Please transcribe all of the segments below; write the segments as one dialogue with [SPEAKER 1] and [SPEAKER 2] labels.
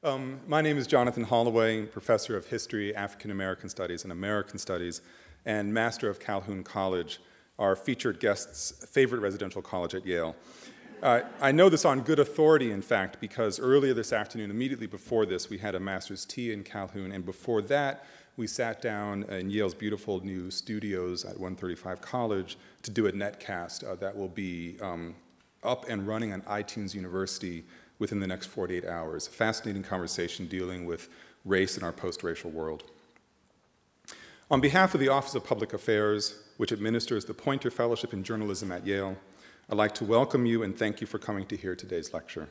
[SPEAKER 1] My name is Jonathan Holloway, professor of history, African American studies, and American studies, and master of Calhoun College, our featured guest's favorite residential college at Yale. I know this on good authority, in fact, because earlier this afternoon, immediately before this, we had a master's tea in Calhoun, and before that, we sat down in Yale's beautiful new studios at 135 College to do a netcast that will be up and running on iTunes University within the next 48 hours. A fascinating conversation dealing with race in our post-racial world. On behalf of the Office of Public Affairs, which administers the Poynter Fellowship in Journalism at Yale, I'd like to welcome you and thank you for coming to hear today's lecture.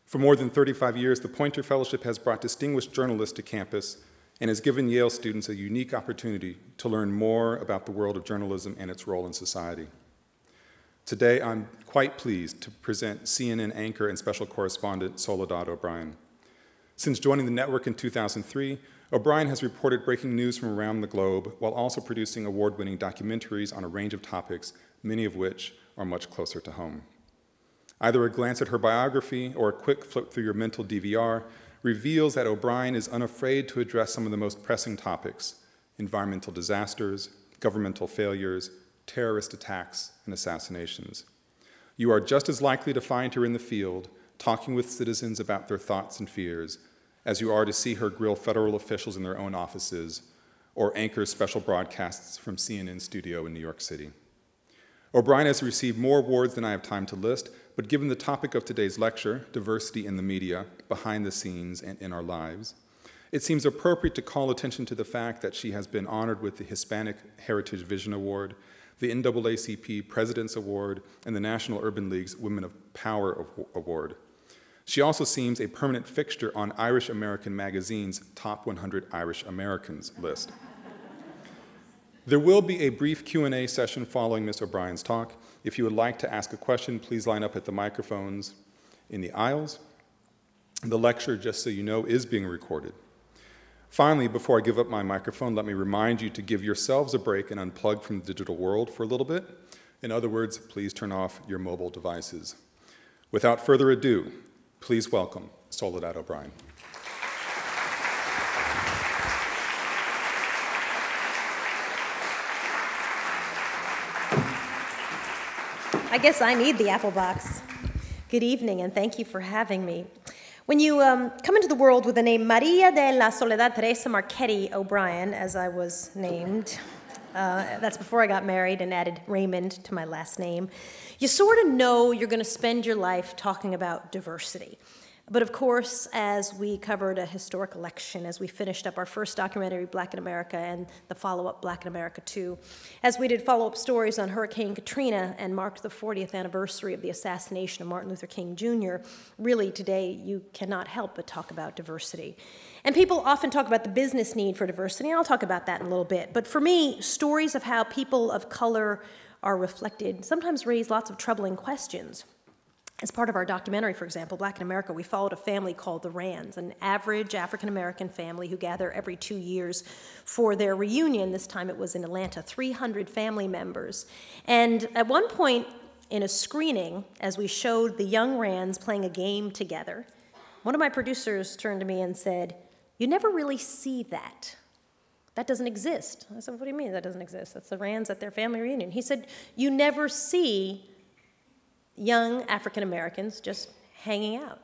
[SPEAKER 1] For more than 35 years, the Poynter Fellowship has brought distinguished journalists to campus and has given Yale students a unique opportunity to learn more about the world of journalism and its role in society. Today, I'm quite pleased to present CNN anchor and special correspondent Soledad O'Brien. Since joining the network in 2003, O'Brien has reported breaking news from around the globe while also producing award-winning documentaries on a range of topics, many of which are much closer to home. Either a glance at her biography or a quick flip through your mental DVR reveals that O'Brien is unafraid to address some of the most pressing topics: environmental disasters, governmental failures, terrorist attacks, and assassinations. You are just as likely to find her in the field, talking with citizens about their thoughts and fears, as you are to see her grill federal officials in their own offices or anchor special broadcasts from CNN studio in New York City. O'Brien has received more awards than I have time to list, but given the topic of today's lecture, diversity in the media, behind the scenes, and in our lives, it seems appropriate to call attention to the fact that she has been honored with the Hispanic Heritage Vision Award, the NAACP President's Award, and the National Urban League's Women of Power Award. She also seems a permanent fixture on Irish American Magazine's Top 100 Irish Americans list. There will be a brief Q&A session following Ms. O'Brien's talk. If you would like to ask a question, please line up at the microphones in the aisles. The lecture, just so you know, is being recorded. Finally, before I give up my microphone, let me remind you to give yourselves a break and unplug from the digital world for a little bit. In other words, please turn off your mobile devices. Without further ado, please welcome Soledad O'Brien.
[SPEAKER 2] I guess I need the apple box. Good evening, and thank you for having me. When you come into the world with the name Maria de la Soledad Teresa Marchetti O'Brien, as I was named, that's before I got married and added Raymond to my last name, you sort of know you're going to spend your life talking about diversity. But of course, as we covered a historic election, as we finished up our first documentary, Black in America, and the follow-up, Black in America 2, as we did follow-up stories on Hurricane Katrina and marked the 40th anniversary of the assassination of Martin Luther King Jr., really today you cannot help but talk about diversity. And people often talk about the business need for diversity, and I'll talk about that in a little bit. But for me, stories of how people of color are reflected sometimes raise lots of troubling questions. As part of our documentary, for example, Black in America, we followed a family called the Rands, an average African-American family who gather every 2 years for their reunion. This time it was in Atlanta, 300 family members. And at one point in a screening, as we showed the young Rands playing a game together, one of my producers turned to me and said, "You never really see that. That doesn't exist." I said, "What do you mean that doesn't exist? That's the Rands at their family reunion." He said, "You never see young African Americans just hanging out.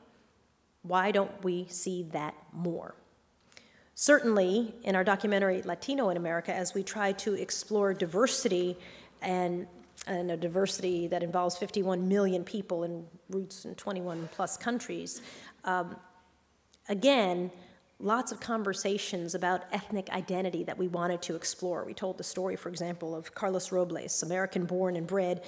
[SPEAKER 2] Why don't we see that more?" Certainly, in our documentary, Latino in America, as we try to explore diversity and a diversity that involves 51 million people and roots in 21 plus countries, again, lots of conversations about ethnic identity that we wanted to explore. We told the story, for example, of Carlos Robles, American-born and bred,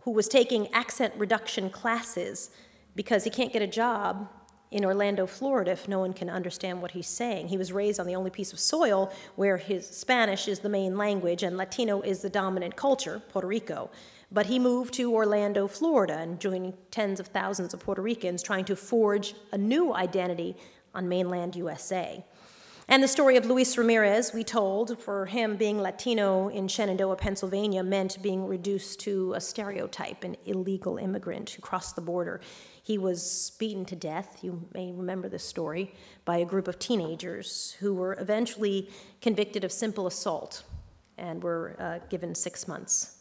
[SPEAKER 2] who was taking accent reduction classes because he can't get a job in Orlando, Florida, if no one can understand what he's saying. He was raised on the only piece of soil where his Spanish is the main language and Latino is the dominant culture, Puerto Rico. But he moved to Orlando, Florida, and joined tens of thousands of Puerto Ricans trying to forge a new identity on mainland USA. And the story of Luis Ramirez, we told, for him being Latino in Shenandoah, Pennsylvania, meant being reduced to a stereotype, an illegal immigrant who crossed the border. He was beaten to death, you may remember this story, by a group of teenagers who were eventually convicted of simple assault and were given 6 months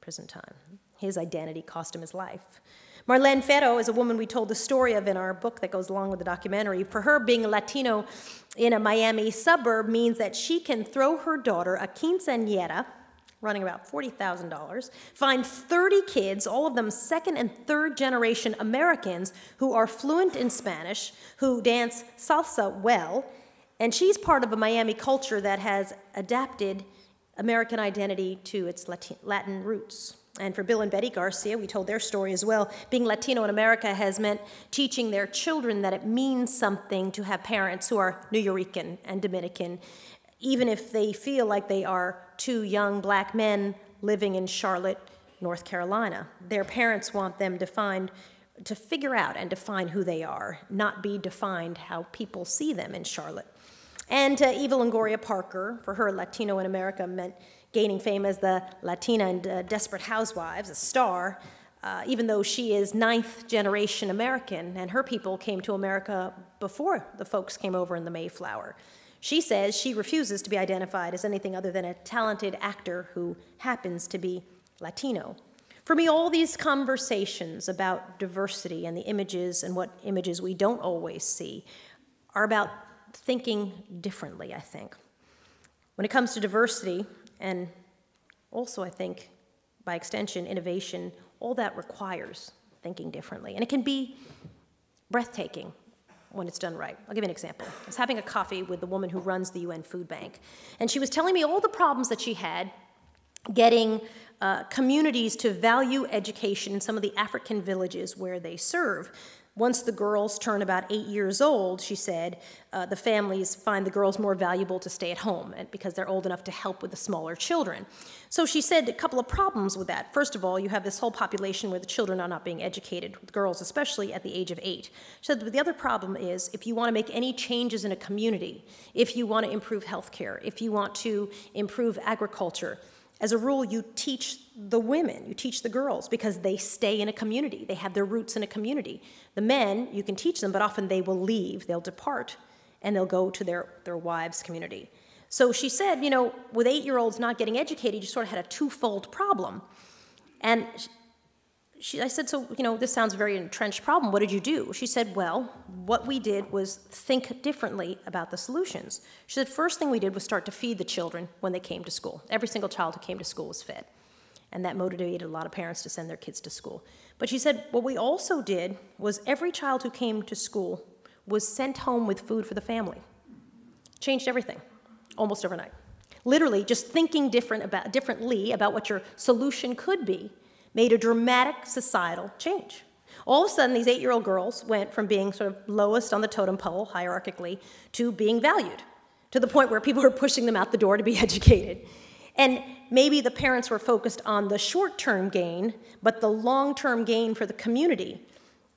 [SPEAKER 2] prison time. His identity cost him his life. Marlene Ferro is a woman we told the story of in our book that goes along with the documentary. For her, being a Latino in a Miami suburb means that she can throw her daughter a quinceañera, running about $40,000, find 30 kids, all of them second and third generation Americans who are fluent in Spanish, who dance salsa well, and she's part of a Miami culture that has adapted American identity to its Latin roots. And for Bill and Betty Garcia, we told their story as well. Being Latino in America has meant teaching their children that it means something to have parents who are Nuyorican and Dominican, even if they feel like they are two young black men living in Charlotte, North Carolina. Their parents want them to figure out and define who they are, not be defined how people see them in Charlotte. And Eva Longoria Parker, for her, Latino in America meant gaining fame as the Latina in Desperate Housewives, a star, even though she is 9th generation American, and her people came to America before the folks came over in the Mayflower. She says she refuses to be identified as anything other than a talented actor who happens to be Latino. For me, all these conversations about diversity and the images and what images we don't always see are about thinking differently, I think. When it comes to diversity, and also, I think, by extension, innovation, all that requires thinking differently. And it can be breathtaking when it's done right. I'll give you an example. I was having a coffee with the woman who runs the UN Food Bank, and she was telling me all the problems that she had getting communities to value education in some of the African villages where they serve. Once the girls turn about 8 years old, she said, the families find the girls more valuable to stay at home because they're old enough to help with the smaller children. So she said a couple of problems with that. First of all, you have this whole population where the children are not being educated, girls especially at the age of 8. She said, but the other problem is if you want to make any changes in a community, if you want to improve healthcare, if you want to improve agriculture, as a rule, you teach the women, you teach the girls, because they stay in a community. They have their roots in a community. The men, you can teach them, but often they will leave, they'll depart, and they'll go to their wives' community. So she said, you know, with 8-year-olds not getting educated, you sort of had a twofold problem. And I said, so, you know, this sounds a very entrenched problem. What did you do? She said, well, what we did was think differently about the solutions. She said, first thing we did was start to feed the children when they came to school. Every single child who came to school was fed. And that motivated a lot of parents to send their kids to school. But she said, what we also did was every child who came to school was sent home with food for the family. Changed everything, almost overnight. Literally, just thinking differently about what your solution could be made a dramatic societal change. All of a sudden, these 8-year-old girls went from being sort of lowest on the totem pole, hierarchically, to being valued, to the point where people were pushing them out the door to be educated. And maybe the parents were focused on the short-term gain, but the long-term gain for the community,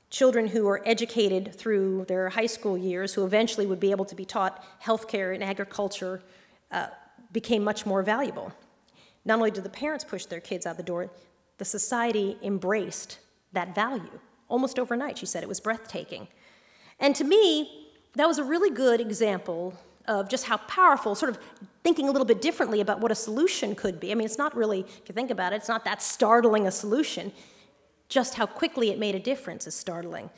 [SPEAKER 2] children who were educated through their high school years, who eventually would be able to be taught healthcare and agriculture, became much more valuable. Not only did the parents push their kids out the door, the society embraced that value. Almost overnight, she said. It was breathtaking. And to me, that was a really good example of just how powerful, sort of thinking a little bit differently about what a solution could be. I mean, it's not really, if you think about it, it's not that startling a solution. Just how quickly it made a difference is startling,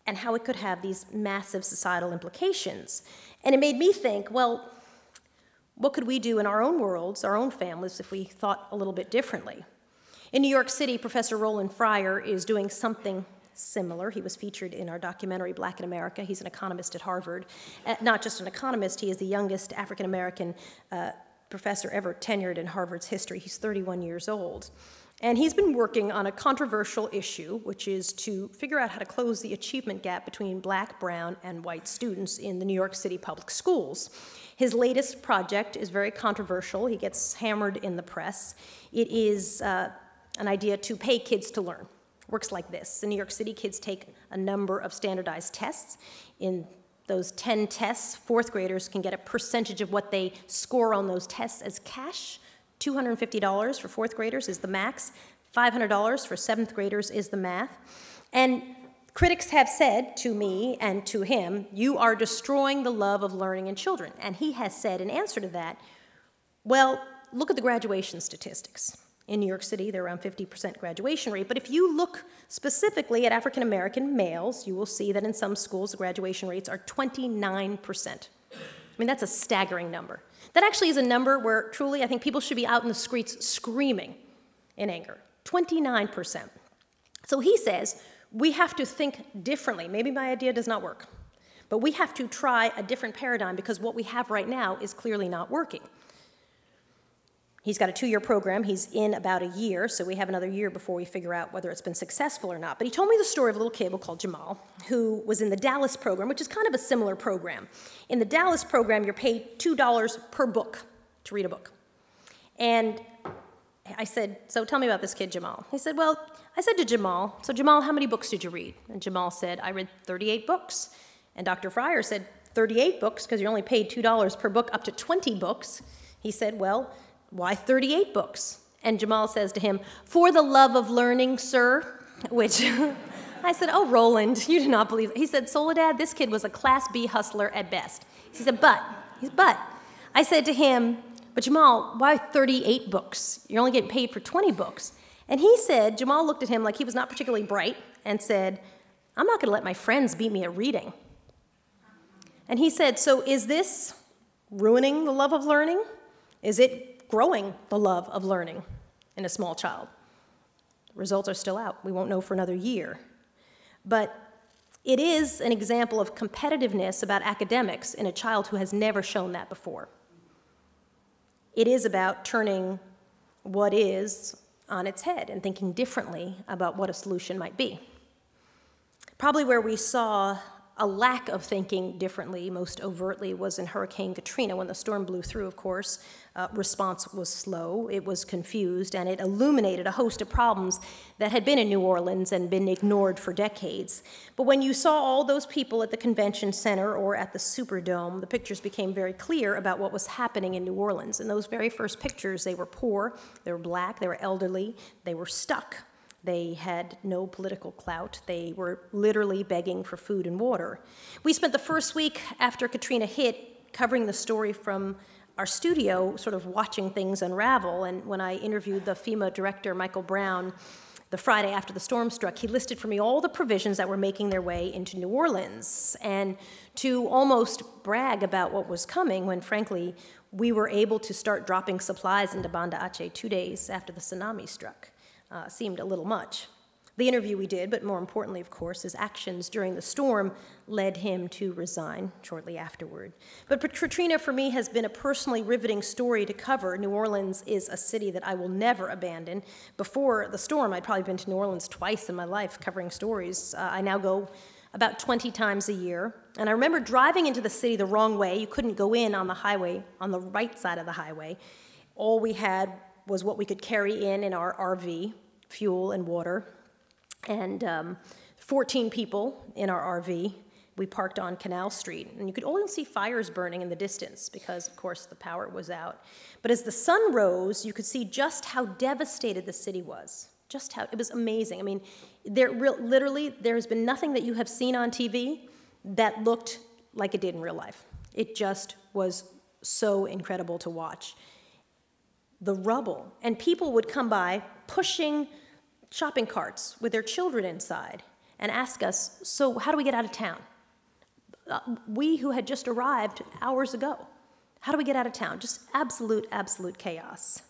[SPEAKER 2] and how it could have these massive societal implications. And it made me think, well, what could we do in our own worlds, our own families, if we thought a little bit differently? In New York City, Professor Roland Fryer is doing something similar. He was featured in our documentary, Black in America. He's an economist at Harvard. Not just an economist, he is the youngest African-American professor ever tenured in Harvard's history. He's 31 years old. And he's been working on a controversial issue, which is to figure out how to close the achievement gap between black, brown, and white students in the New York City public schools. His latest project is very controversial. He gets hammered in the press. It is an idea to pay kids to learn. Works like this. In New York City, kids take a number of standardized tests. In those 10 tests, fourth graders can get a percentage of what they score on those tests as cash. $250 for fourth graders is the max. $500 for seventh graders is the math. And Critics have said to me and to him, "You are destroying the love of learning in children." And he has said in answer to that, well, look at the graduation statistics. In New York City, they're around 50% graduation rate. But if you look specifically at African American males, you will see that in some schools, the graduation rates are 29%. I mean, that's a staggering number. That actually is a number where truly I think people should be out in the streets screaming in anger. 29%. So he says we have to think differently. Maybe my idea does not work, but we have to try a different paradigm because what we have right now is clearly not working. He's got a 2-year program. He's in about a year, so we have another year before we figure out whether it's been successful or not. But he told me the story of a little kid called Jamal, who was in the Dallas program, which is kind of a similar program. In the Dallas program, you're paid $2 per book to read a book. And I said, so tell me about this kid, Jamal. He said, well, I said to Jamal, so Jamal, how many books did you read? And Jamal said, I read 38 books. And Dr. Fryer said, 38 books, because you're only paid $2 per book up to 20 books. He said, well, why 38 books? And Jamal says to him, for the love of learning, sir, which I said, oh, Roland, you do not believe it. He said, Soledad, this kid was a Class B hustler at best. He said, but. I said to him, but Jamal, why 38 books? You're only getting paid for 20 books. And he said, Jamal looked at him like he was not particularly bright and said, I'm not going to let my friends beat me at reading. And he said, so is this ruining the love of learning? Is it growing the love of learning in a small child? The results are still out. We won't know for another year. But it is an example of competitiveness about academics in a child who has never shown that before. It is about turning what is on its head and thinking differently about what a solution might be. Probably where we saw a lack of thinking differently most overtly was in Hurricane Katrina. When the storm blew through, of course, response was slow, it was confused, and it illuminated a host of problems that had been in New Orleans and been ignored for decades. But when you saw all those people at the convention center or at the Superdome, the pictures became very clear about what was happening in New Orleans. In those very first pictures, they were poor, they were black, they were elderly, they were stuck. They had no political clout. They were literally begging for food and water. We spent the first week after Katrina hit covering the story from our studio, sort of watching things unravel. And when I interviewed the FEMA director, Michael Brown, the Friday after the storm struck, he listed for me all the provisions that were making their way into New Orleans. And to almost brag about what was coming when, frankly, we were able to start dropping supplies into Banda Aceh 2 days after the tsunami struck. Seemed a little much. The interview we did, but more importantly, of course, his actions during the storm led him to resign shortly afterward. But Katrina, for me, has been a personally riveting story to cover. New Orleans is a city that I will never abandon. Before the storm, I'd probably been to New Orleans twice in my life covering stories. I now go about 20 times a year. And I remember driving into the city the wrong way. You couldn't go in on the highway, on the right side of the highway. All we had was what we could carry in our RV, fuel and water, and 14 people in our RV. We parked on Canal Street, and you could only see fires burning in the distance because, of course, the power was out. But as the sun rose, you could see just how devastated the city was, just how, it was amazing. I mean, literally, there has been nothing that you have seen on TV that looked like it did in real life. It just was so incredible to watch. The rubble, and people would come by pushing shopping carts with their children inside and ask us, so how do we get out of town? We who had just arrived hours ago, how do we get out of town? Just absolute chaos.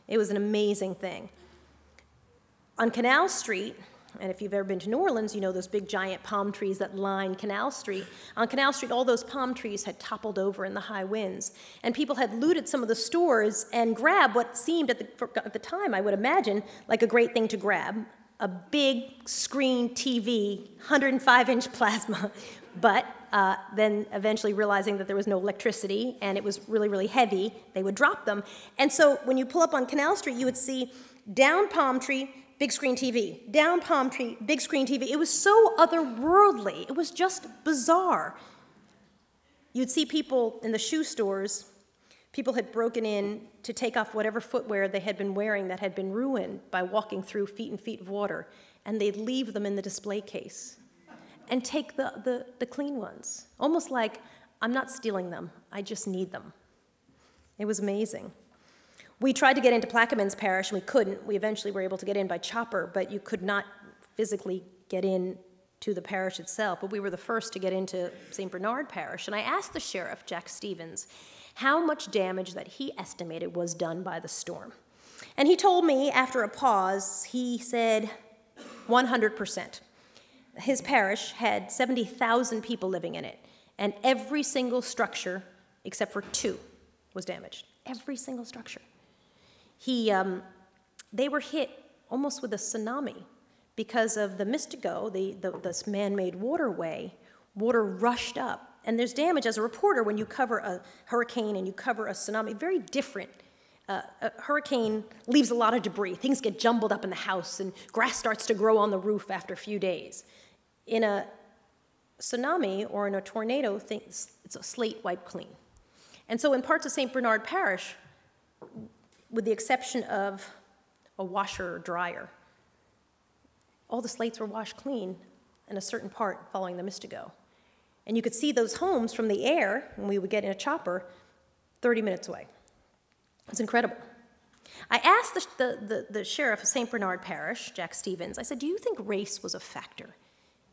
[SPEAKER 2] It was an amazing thing. On Canal Street, and if you've ever been to New Orleans, you know those big giant palm trees that line Canal Street. On Canal Street, all those palm trees had toppled over in the high winds. And people had looted some of the stores and grabbed what seemed at the time, I would imagine, like a great thing to grab. A big screen TV, 105-inch plasma. But then eventually realizing that there was no electricity and it was really, really heavy, they would drop them. And so when you pull up on Canal Street, you would see down palm tree, big screen TV, down palm tree, big screen TV. It was so otherworldly. It was just bizarre. You'd see people in the shoe stores. People had broken in to take off whatever footwear they had been wearing that had been ruined by walking through feet and feet of water, and they'd leave them in the display case. and take the clean ones. Almost like, I'm not stealing them, I just need them. It was amazing. We tried to get into Plaquemines Parish, and we couldn't. We eventually were able to get in by chopper, but you could not physically get in to the parish itself. But we were the first to get into St. Bernard Parish. And I asked the sheriff, Jack Stevens, how much damage that he estimated was done by the storm. And he told me, after a pause, he said 100%. His parish had 70,000 people living in it, and every single structure, except for 2, was damaged. Every single structure. They were hit almost with a tsunami because of the Mystico, this man-made waterway. Water rushed up. And there's damage as a reporter when you cover a hurricane and you cover a tsunami. Very different. A hurricane leaves a lot of debris. Things get jumbled up in the house, and grass starts to grow on the roof after a few days. In a tsunami or in a tornado, it's a slate wiped clean. And so in parts of St. Bernard Parish, with the exception of a washer or dryer, all the slates were washed clean in a certain part following the Mystico. And you could see those homes from the air, when we would get in a chopper, 30 minutes away. It was incredible. I asked the sheriff of St. Bernard Parish, Jack Stevens, I said, do you think race was a factor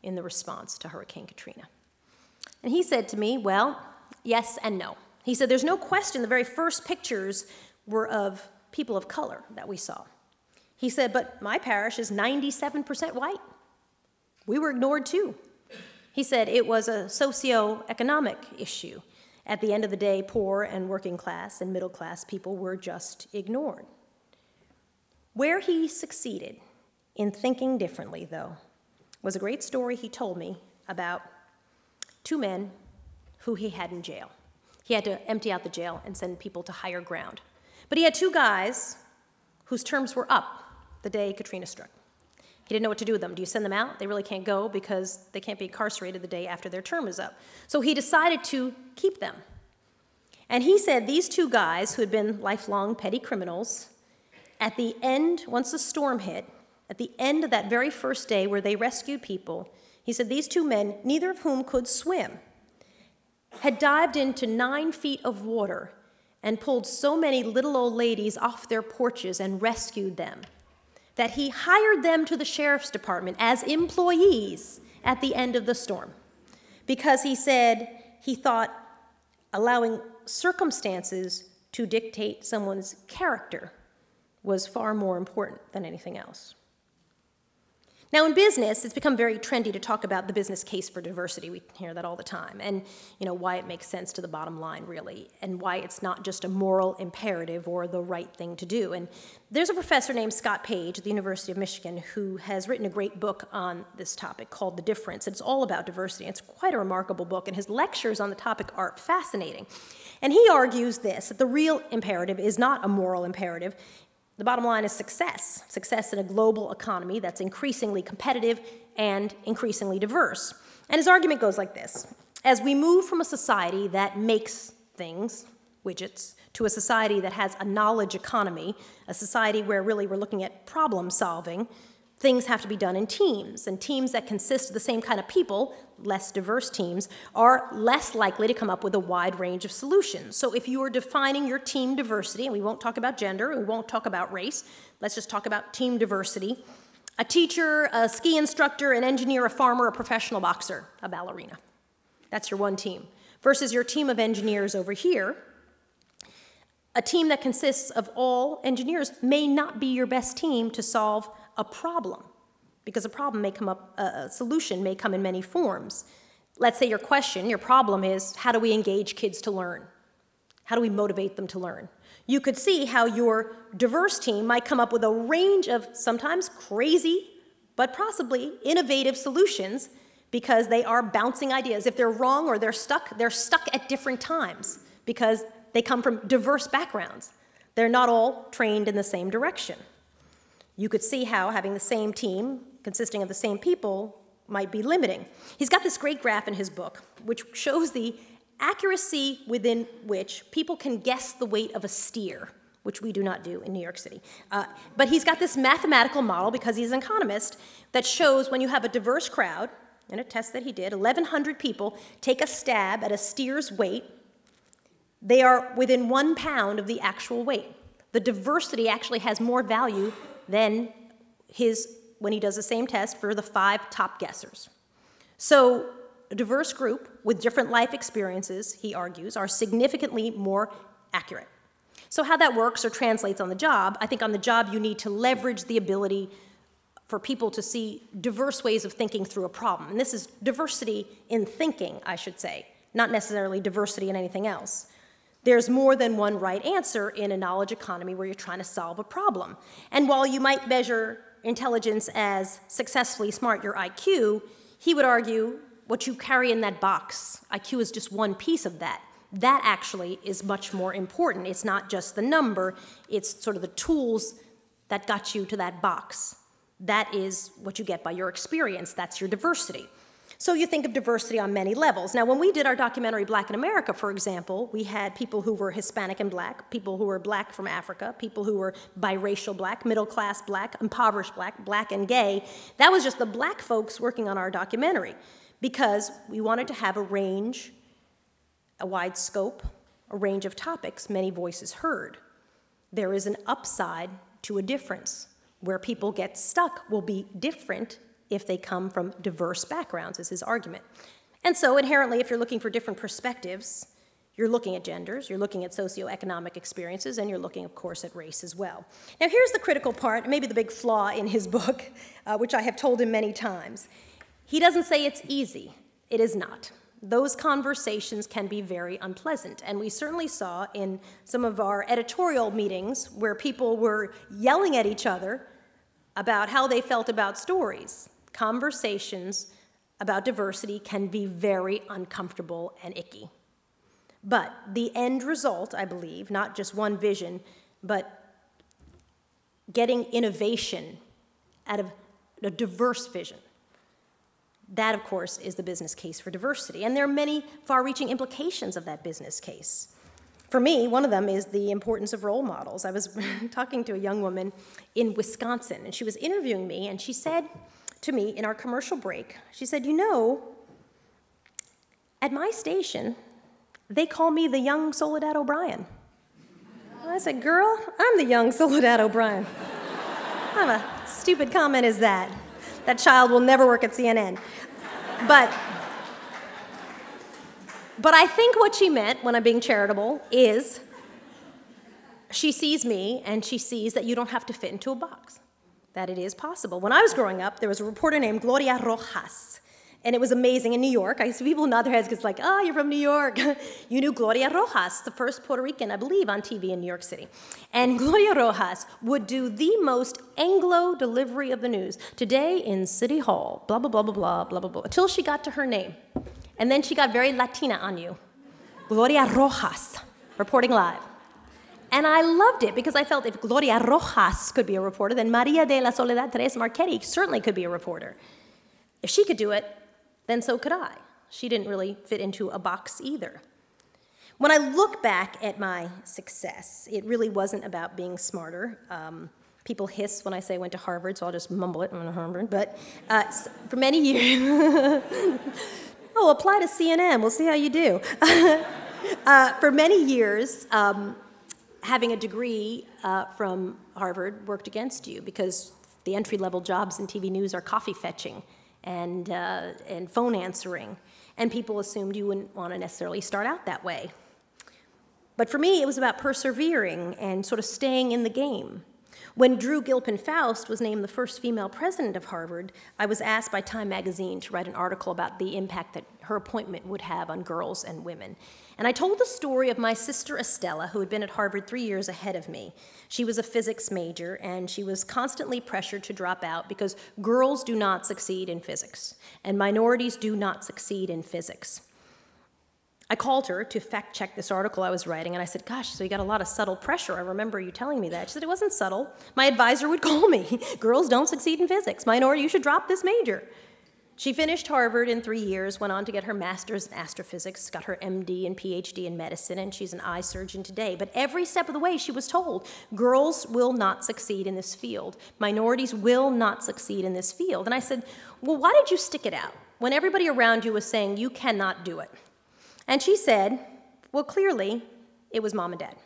[SPEAKER 2] in the response to Hurricane Katrina? And he said to me, well, yes and no. He said, there's no question the very first pictures were of people of color that we saw. He said, but my parish is 97% white. We were ignored too. He said it was a socioeconomic issue. At the end of the day, poor and working class and middle class people were just ignored. Where he succeeded in thinking differently, though, was a great story he told me about 2 men who he had in jail. He had to empty out the jail and send people to higher ground. But he had 2 guys whose terms were up the day Katrina struck. He didn't know what to do with them. Do you send them out? They really can't go because they can't be incarcerated the day after their term is up. So he decided to keep them. And he said these 2 guys, who had been lifelong petty criminals, at the end, once the storm hit, at the end of that very first day where they rescued people, he said these 2 men, neither of whom could swim, had dived into 9 feet of water and pulled so many little old ladies off their porches and rescued them that he hired them to the sheriff's department as employees at the end of the storm. Because he said he thought allowing circumstances to dictate someone's character was far more important than anything else. Now, in business, it's become very trendy to talk about the business case for diversity. We hear that all the time, and why it makes sense to the bottom line, really, and why it's not just a moral imperative or the right thing to do. And there's a professor named Scott Page at the University of Michigan who has written a great book on this topic called The Difference. It's all about diversity. It's quite a remarkable book, and his lectures on the topic are fascinating. And he argues this, that the real imperative is not a moral imperative. The bottom line is success. Success in a global economy that's increasingly competitive and increasingly diverse. And his argument goes like this. As we move from a society that makes things, widgets, to a society that has a knowledge economy, a society where really we're looking at problem solving, things have to be done in teams. And teams that consist of the same kind of people, less diverse teams, are less likely to come up with a wide range of solutions. So if you are defining your team diversity, and we won't talk about gender, we won't talk about race, let's just talk about team diversity. A teacher, a ski instructor, an engineer, a farmer, a professional boxer, a ballerina. That's your one team. Versus your team of engineers over here, a team that consists of all engineers may not be your best team to solve a problem, because a problem may come up, a solution may come in many forms. Let's say your problem is, how do we engage kids to learn? How do we motivate them to learn? You could see how your diverse team might come up with a range of sometimes crazy, but possibly innovative solutions because they are bouncing ideas. If they're wrong or they're stuck at different times because they come from diverse backgrounds. They're not all trained in the same direction. You could see how having the same team consisting of the same people might be limiting. He's got this great graph in his book which shows the accuracy within which people can guess the weight of a steer, which we do not do in New York City. But he's got this mathematical model, because he's an economist, that shows when you have a diverse crowd, in a test that he did, 1,100 people take a stab at a steer's weight. They are within 1 pound of the actual weight. The diversity actually has more value than when he does the same test for the 5 top guessers. So a diverse group with different life experiences, he argues, are significantly more accurate. So how that works or translates on the job, I think on the job you need to leverage the ability for people to see diverse ways of thinking through a problem. And this is diversity in thinking, I should say, not necessarily diversity in anything else. There's more than one right answer in a knowledge economy where you're trying to solve a problem. And while you might measure intelligence as successfully smart, your IQ, he would argue what you carry in that box, IQ is just one piece of that. That actually is much more important. It's not just the number, it's sort of the tools that got you to that box. That is what you get by your experience. That's your diversity. So you think of diversity on many levels. Now, when we did our documentary Black in America, for example, we had people who were Hispanic and Black, people who were Black from Africa, people who were biracial Black, middle-class Black, impoverished Black, Black and gay. That was just the Black folks working on our documentary because we wanted to have a range, a wide scope, a range of topics, many voices heard. There is an upside to a difference. Where people get stuck will be different if they come from diverse backgrounds, is his argument. And so inherently, if you're looking for different perspectives, you're looking at genders, you're looking at socioeconomic experiences, and you're looking, of course, at race as well. Now, here's the critical part, maybe the big flaw in his book, which I have told him many times. He doesn't say it's easy. It is not. Those conversations can be very unpleasant, and we certainly saw in some of our editorial meetings where people were yelling at each other about how they felt about stories. Conversations about diversity can be very uncomfortable and icky. But the end result, I believe, not just one vision, but getting innovation out of a diverse vision, that, of course, is the business case for diversity. And there are many far-reaching implications of that business case. For me, one of them is the importance of role models. I was talking to a young woman in Wisconsin, and she was interviewing me, and she said to me in our commercial break, she said, you know, at my station, they call me the young Soledad O'Brien. I said, girl, I'm the young Soledad O'Brien. What kind of a stupid comment is that? That child will never work at CNN. But I think what she meant, when I'm being charitable, is she sees me and she sees that you don't have to fit into a box, that it is possible. When I was growing up, there was a reporter named Gloria Rojas, and it was amazing in New York. I see people nod their heads because it's like, oh, you're from New York. You knew Gloria Rojas, the first Puerto Rican, I believe, on TV in New York City. And Gloria Rojas would do the most Anglo delivery of the news. Today in City Hall, blah, blah, blah, blah, blah, blah, blah, blah, until she got to her name. And then she got very Latina on you. Gloria Rojas, reporting live. And I loved it because I felt if Gloria Rojas could be a reporter, then Maria de la Soledad Teresa Marchetti certainly could be a reporter. If she could do it, then so could I. She didn't really fit into a box either. When I look back at my success, it really wasn't about being smarter. People hiss when I say I went to Harvard, so I'll just mumble it, I went to Harvard. But for many years, oh, apply to CNN, we'll see how you do. For many years, having a degree from Harvard worked against you because the entry-level jobs in TV news are coffee fetching and phone answering, and people assumed you wouldn't want to necessarily start out that way. But for me, it was about persevering and sort of staying in the game. When Drew Gilpin Faust was named the first female president of Harvard, I was asked by Time magazine to write an article about the impact that her appointment would have on girls and women. And I told the story of my sister Estella, who had been at Harvard 3 years ahead of me. She was a physics major, and she was constantly pressured to drop out because girls do not succeed in physics, and minorities do not succeed in physics. I called her to fact-check this article I was writing, and I said, gosh, so you got a lot of subtle pressure. I remember you telling me that. She said, it wasn't subtle. My advisor would call me. Girls don't succeed in physics. Minority, you should drop this major. She finished Harvard in 3 years, went on to get her master's in astrophysics, got her MD and PhD in medicine, and she's an eye surgeon today. But every step of the way, she was told, girls will not succeed in this field. Minorities will not succeed in this field. And I said, well, why did you stick it out? when everybody around you was saying, you cannot do it? And she said, well, clearly, it was Mom and Dad.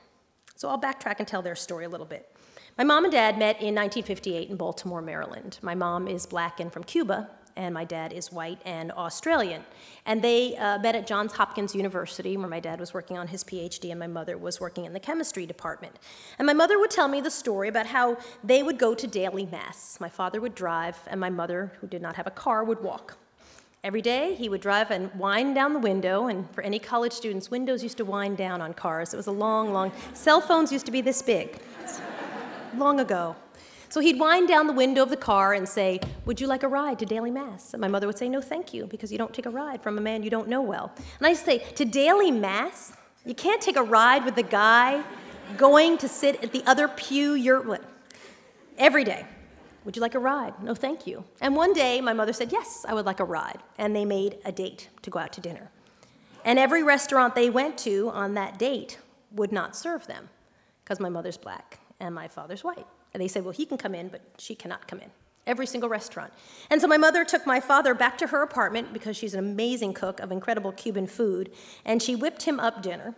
[SPEAKER 2] So I'll backtrack and tell their story a little bit. My mom and dad met in 1958 in Baltimore, Maryland. My mom is black and from Cuba, and my dad is white and Australian. And they met at Johns Hopkins University, where my dad was working on his PhD and my mother was working in the chemistry department. And my mother would tell me the story about how they would go to daily mass. My father would drive, and my mother, who did not have a car, would walk. Every day, he would drive and wind down the window, and for any college students, windows used to wind down on cars. It was a long, long, cell phones used to be this big, long ago. So he'd wind down the window of the car and say, would you like a ride to daily mass? And my mother would say, no, thank you, because you don't take a ride from a man you don't know well. And I'd say, to daily mass? You can't take a ride with the guy going to sit at the other pew every day. Would you like a ride? No, thank you. And one day, my mother said, yes, I would like a ride. And they made a date to go out to dinner. And every restaurant they went to on that date would not serve them, because my mother's black and my father's white. And they said, well, he can come in, but she cannot come in. Every single restaurant. And so my mother took my father back to her apartment, because she's an amazing cook of incredible Cuban food, and she whipped him up dinner.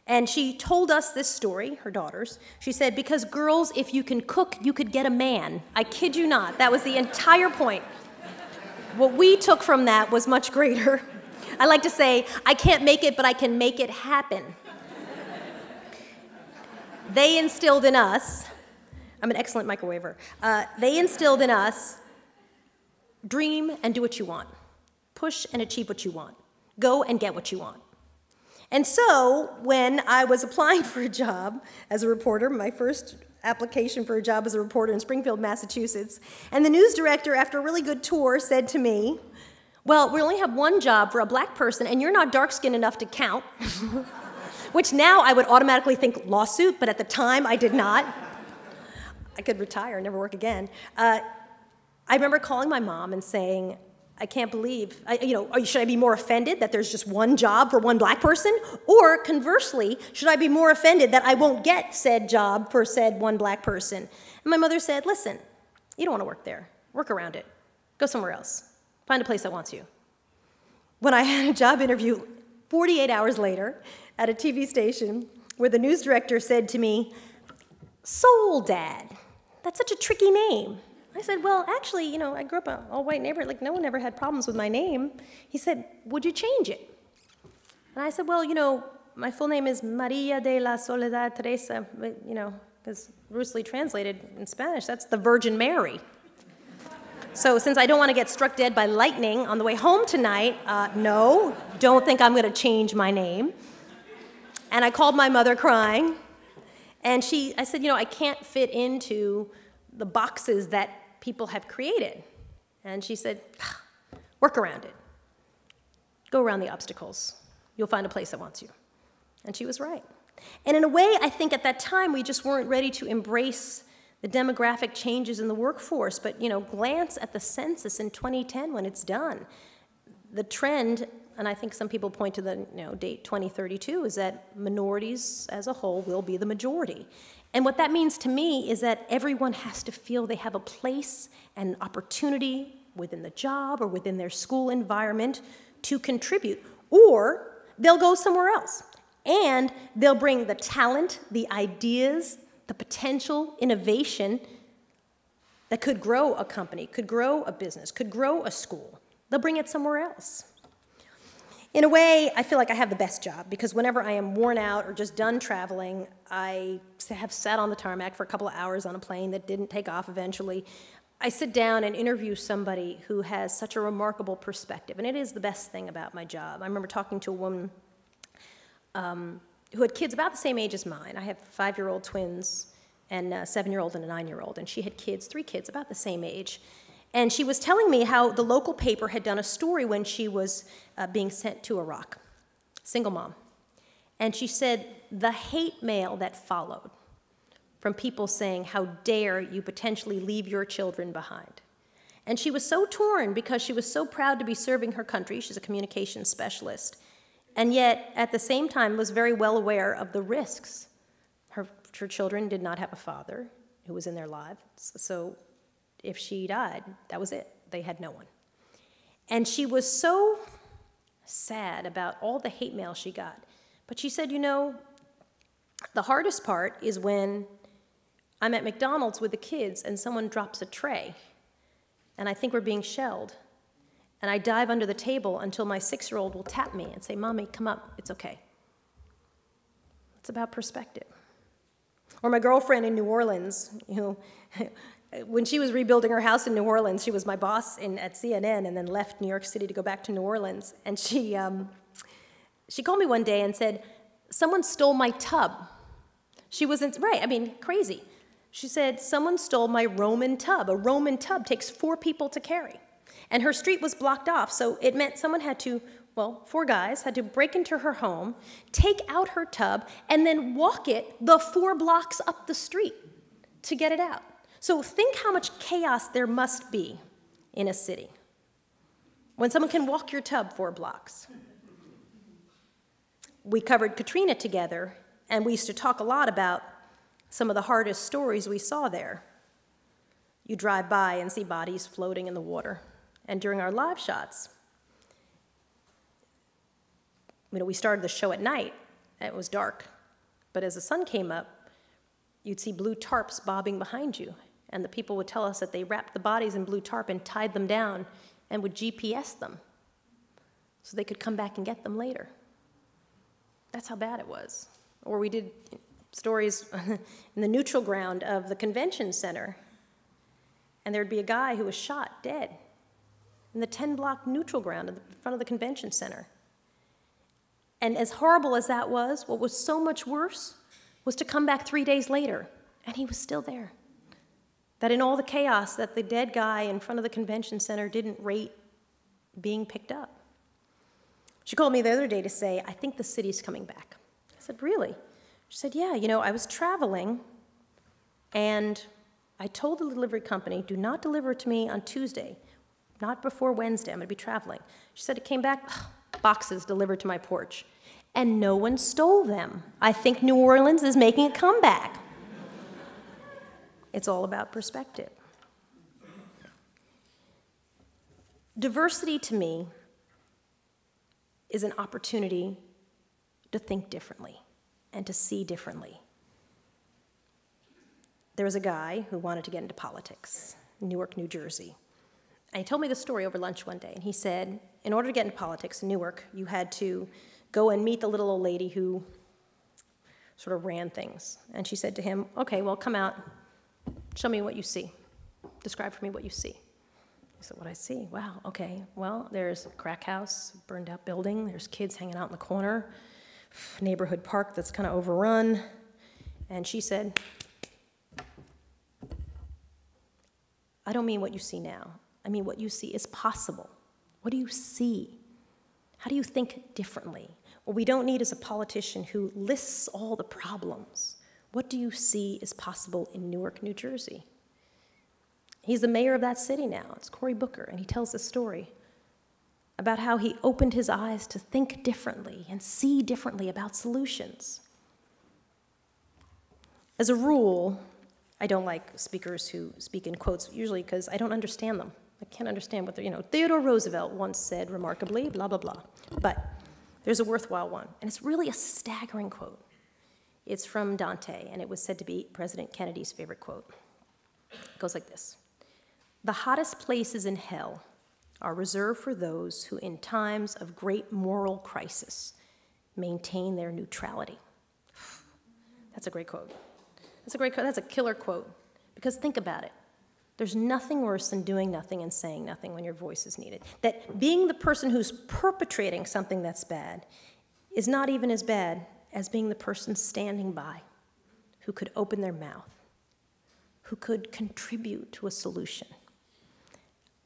[SPEAKER 2] And she told us this story, her daughters. She said, because girls, if you can cook, you could get a man. I kid you not. That was the entire point. What we took from that was much greater. I like to say, I can't make it, but I can make it happen. They instilled in us, I'm an excellent microwaver, they instilled in us, dream and do what you want. Push and achieve what you want. Go and get what you want. And so, when I was applying for a job as a reporter, my first application for a job as a reporter in Springfield, Massachusetts, and the news director, after a really good tour, said to me, well, we only have one job for a black person, and you're not dark-skinned enough to count, which now I would automatically think lawsuit, but at the time I did not. I could retire and never work again. I remember calling my mom and saying, I can't believe, should I be more offended that there's just one job for one black person? Or conversely, should I be more offended that I won't get said job for said one black person? And my mother said, listen, you don't want to work there. Work around it. Go somewhere else. Find a place that wants you. When I had a job interview 48 hours later at a TV station where the news director said to me, Soul Dad, that's such a tricky name. I said, well, actually, I grew up in an all-white neighborhood. Like, no one ever had problems with my name. He said, would you change it? And I said, well, my full name is Maria de la Soledad Teresa, because loosely translated in Spanish, that's the Virgin Mary. So since I don't want to get struck dead by lightning on the way home tonight, no, don't think I'm going to change my name. And I called my mother crying. And I said, I can't fit into the boxes that people have created. And she said, work around it. Go around the obstacles. You'll find a place that wants you. And she was right. And in a way, I think at that time, we just weren't ready to embrace the demographic changes in the workforce. But, glance at the census in 2010 when it's done. The trend, and I think some people point to the date 2032, is that minorities as a whole will be the majority. And what that means to me is that everyone has to feel they have a place and opportunity within the job or within their school environment to contribute, or they'll go somewhere else. And they'll bring the talent, the ideas, the potential, innovation that could grow a company, could grow a business, could grow a school. They'll bring it somewhere else. In a way, I feel like I have the best job, because whenever I am worn out or just done traveling, I have sat on the tarmac for a couple of hours on a plane that didn't take off eventually. I sit down and interview somebody who has such a remarkable perspective, and it is the best thing about my job. I remember talking to a woman who had kids about the same age as mine. I have 5-year-old twins and a 7-year-old and a 9-year-old, and she had 3 kids about the same age. And she was telling me how the local paper had done a story when she was being sent to Iraq, single mom. And she said the hate mail that followed from people saying, how dare you potentially leave your children behind. And she was so torn because she was so proud to be serving her country. She's a communications specialist. And yet, at the same time, was very well aware of the risks. Her children did not have a father who was in their lives. So if she died, that was it. They had no one. And she was so sad about all the hate mail she got. But she said, you know, the hardest part is when I'm at McDonald's with the kids and someone drops a tray and I think we're being shelled. And I dive under the table until my 6-year-old will tap me and say, Mommy, come up, it's okay. It's about perspective. Or my girlfriend in New Orleans, you know, when she was rebuilding her house in New Orleans, she was my boss at CNN and then left New York City to go back to New Orleans. And she called me one day and said, someone stole my tub. She wasn't, right, I mean, crazy. She said, someone stole my Roman tub. A Roman tub takes 4 people to carry. And her street was blocked off, so it meant someone had to, well, 4 guys had to break into her home, take out her tub, and then walk it the 4 blocks up the street to get it out. So think how much chaos there must be in a city when someone can walk your tub 4 blocks. We covered Katrina together, and we used to talk a lot about some of the hardest stories we saw there. You drive by and see bodies floating in the water. And during our live shots, you know, we started the show at night, and it was dark. But as the sun came up, you'd see blue tarps bobbing behind you. And the people would tell us that they wrapped the bodies in blue tarp and tied them down and would GPS them so they could come back and get them later. That's how bad it was. Or we did stories in the neutral ground of the convention center, and there'd be a guy who was shot dead in the 10-block neutral ground in front of the convention center. And as horrible as that was, what was so much worse was to come back 3 days later, and he was still there. That in all the chaos, that the dead guy in front of the convention center didn't rate being picked up. She called me the other day to say, I think the city's coming back. I said, really? She said, yeah, you know, I was traveling, and I told the delivery company, do not deliver it to me on Tuesday, not before Wednesday, I'm gonna be traveling. She said it came back, boxes delivered to my porch, and no one stole them. I think New Orleans is making a comeback. It's all about perspective. Diversity to me is an opportunity to think differently and to see differently. There was a guy who wanted to get into politics in Newark, New Jersey. And he told me the story over lunch one day, and he said, in order to get into politics in Newark, you had to go and meet the little old lady who sort of ran things. And she said to him, okay, well, come out, show me what you see. Describe for me what you see. He said, what I see? Wow, okay. Well, there's a crack house, burned out building, there's kids hanging out in the corner, neighborhood park that's kind of overrun. And she said, I don't mean what you see now. I mean what you see is possible. What do you see? How do you think differently? What we don't need is a politician who lists all the problems. What do you see is possible in Newark, New Jersey? He's the mayor of that city now. It's Cory Booker, and he tells this story about how he opened his eyes to think differently and see differently about solutions. As a rule, I don't like speakers who speak in quotes, usually because I don't understand them. I can't understand what they're, Theodore Roosevelt once said remarkably, blah, blah, blah. But there's a worthwhile one, and it's really a staggering quote. It's from Dante, and it was said to be President Kennedy's favorite quote. It goes like this. The hottest places in hell are reserved for those who, in times of great moral crisis, maintain their neutrality. That's a great quote. That's a great quote. That's a killer quote. Because think about it. There's nothing worse than doing nothing and saying nothing when your voice is needed. That being the person who's perpetrating something that's bad is not even as bad as being the person standing by who could open their mouth, who could contribute to a solution.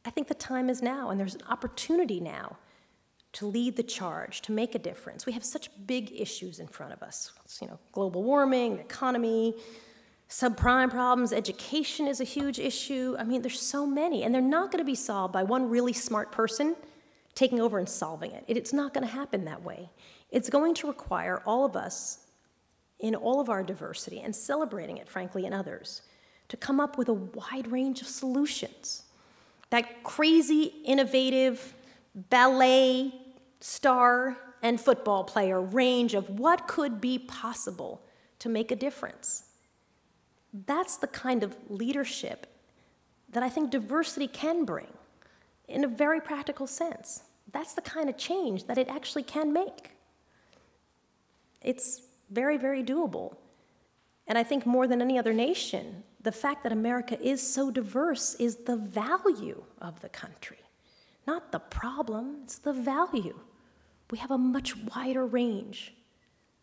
[SPEAKER 2] I think the time is now, and there's an opportunity now to lead the charge, to make a difference. We have such big issues in front of us. It's, global warming, the economy, subprime problems, education is a huge issue. I mean, there's so many, and they're not going to be solved by one really smart person taking over and solving it. It's not going to happen that way. It's going to require all of us, in all of our diversity, and celebrating it, frankly, in others, to come up with a wide range of solutions. That crazy, innovative ballet star and football player range of what could be possible to make a difference. That's the kind of leadership that I think diversity can bring in a very practical sense. That's the kind of change that it actually can make. It's very, very doable. And I think more than any other nation, the fact that America is so diverse is the value of the country. Not the problem, it's the value. We have a much wider range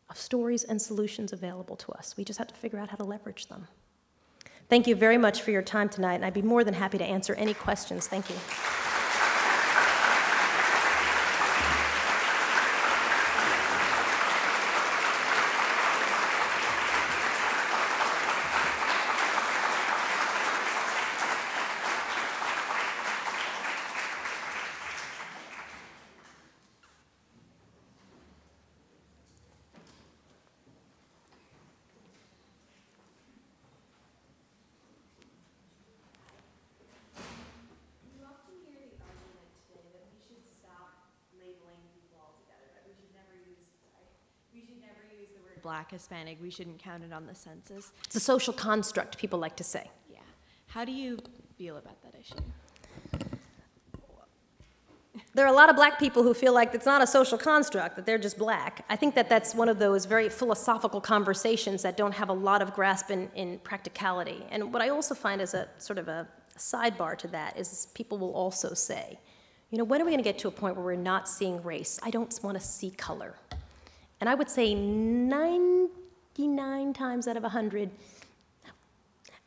[SPEAKER 2] of stories and solutions available to us. We just have to figure out how to leverage them. Thank you very much for your time tonight, and I'd be more than happy to answer any questions. Thank you.
[SPEAKER 3] Black, Hispanic, we shouldn't count it on the census.
[SPEAKER 2] It's a social construct, people like to say.
[SPEAKER 3] Yeah. How do you feel about that issue?
[SPEAKER 2] There are a lot of black people who feel like it's not a social construct, that they're just black. I think that that's one of those very philosophical conversations that don't have a lot of grasp in practicality. And what I also find as a sort of a sidebar to that is people will also say, you know, when are we going to get to a point where we're not seeing race? I don't want to see color. And I would say 99 times out of 100,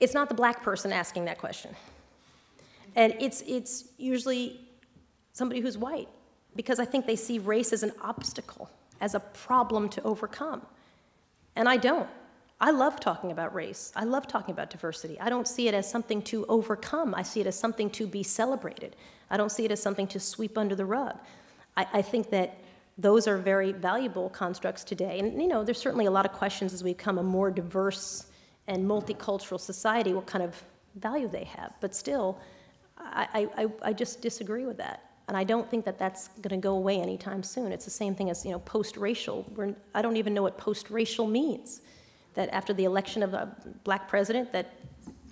[SPEAKER 2] it's not the black person asking that question. And it's usually somebody who's white, because I think they see race as an obstacle, as a problem to overcome. And I don't. I love talking about race. I love talking about diversity. I don't see it as something to overcome. I see it as something to be celebrated. I don't see it as something to sweep under the rug. I think that those are very valuable constructs today. And you know, there's certainly a lot of questions as we become a more diverse and multicultural society, what kind of value they have. But still, I just disagree with that. And I don't think that that's going to go away anytime soon. It's the same thing as, you know, post-racial. I don't even know what post-racial means. That after the election of a black president, that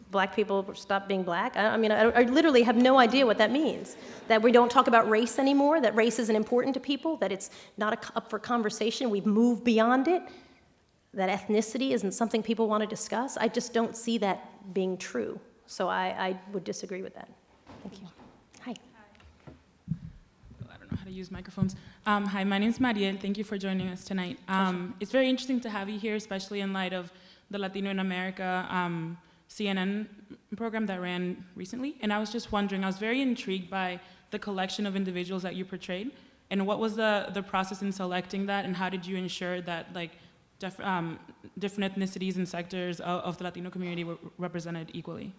[SPEAKER 2] black people stop being black? I mean, I literally have no idea what that means. That we don't talk about race anymore, that race isn't important to people, that it's not up for conversation, we've moved beyond it, that ethnicity isn't something people want to discuss. I just don't see that being true. So I would disagree with that. Thank you. Hi.
[SPEAKER 4] I don't know how to use microphones. Hi, my name is Mariel. Thank you for joining us tonight. It's very interesting to have you here, especially in light of the Latino in America CNN program that ran recently, and I was just wondering, I was very intrigued by the collection of individuals that you portrayed, and what was the process in selecting that, and how did you ensure that like different ethnicities and sectors of the Latino community were represented equally?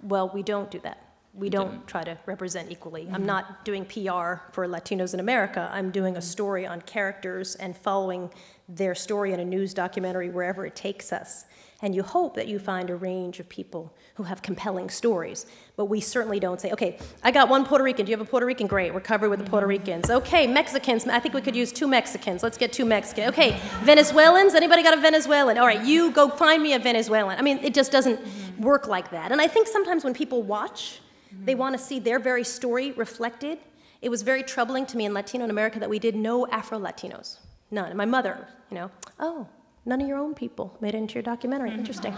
[SPEAKER 2] Well, we don't do that. We don't try to represent equally. I'm not doing PR for Latinos in America. I'm doing a story on characters and following their story in a news documentary wherever it takes us. And you hope that you find a range of people who have compelling stories. But we certainly don't say, okay, I got one Puerto Rican. Do you have a Puerto Rican? Great, we're covered with the Puerto Ricans. Okay, Mexicans. I think we could use 2 Mexicans. Let's get 2 Mexicans. Okay, Venezuelans. Anybody got a Venezuelan? All right, you go find me a Venezuelan. I mean, it just doesn't work like that. And I think sometimes when people watch, they want to see their very story reflected. It was very troubling to me in Latino America that we did no Afro-Latinos. None. And my mother, you know, oh, none of your own people made it into your documentary. Interesting.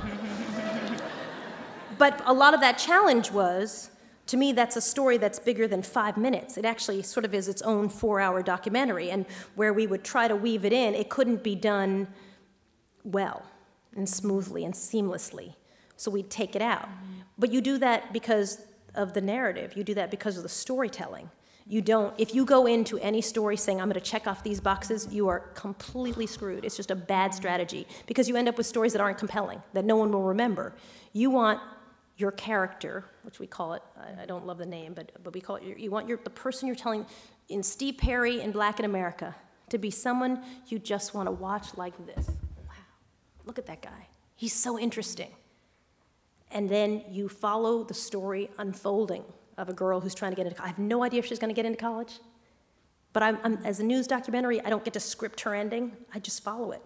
[SPEAKER 2] But a lot of that challenge was, to me, that's a story that's bigger than 5 minutes. It actually sort of is its own 4-hour documentary. And where we would try to weave it in, it couldn't be done well and smoothly and seamlessly. So we'd take it out. But you do that because of the narrative. You do that because of the storytelling. You don't, if you go into any story saying, I'm going to check off these boxes, you are completely screwed. It's just a bad strategy because you end up with stories that aren't compelling, that no one will remember. You want your character, which we call it, I don't love the name, but we call it, you want the person you're telling in Steve Perry in Black in America to be someone you just want to watch like this. Wow, look at that guy. He's so interesting. And then you follow the story unfolding of a girl who's trying to get into college. I have no idea if she's going to get into college. But as a news documentary, I don't get to script her ending. I just follow it.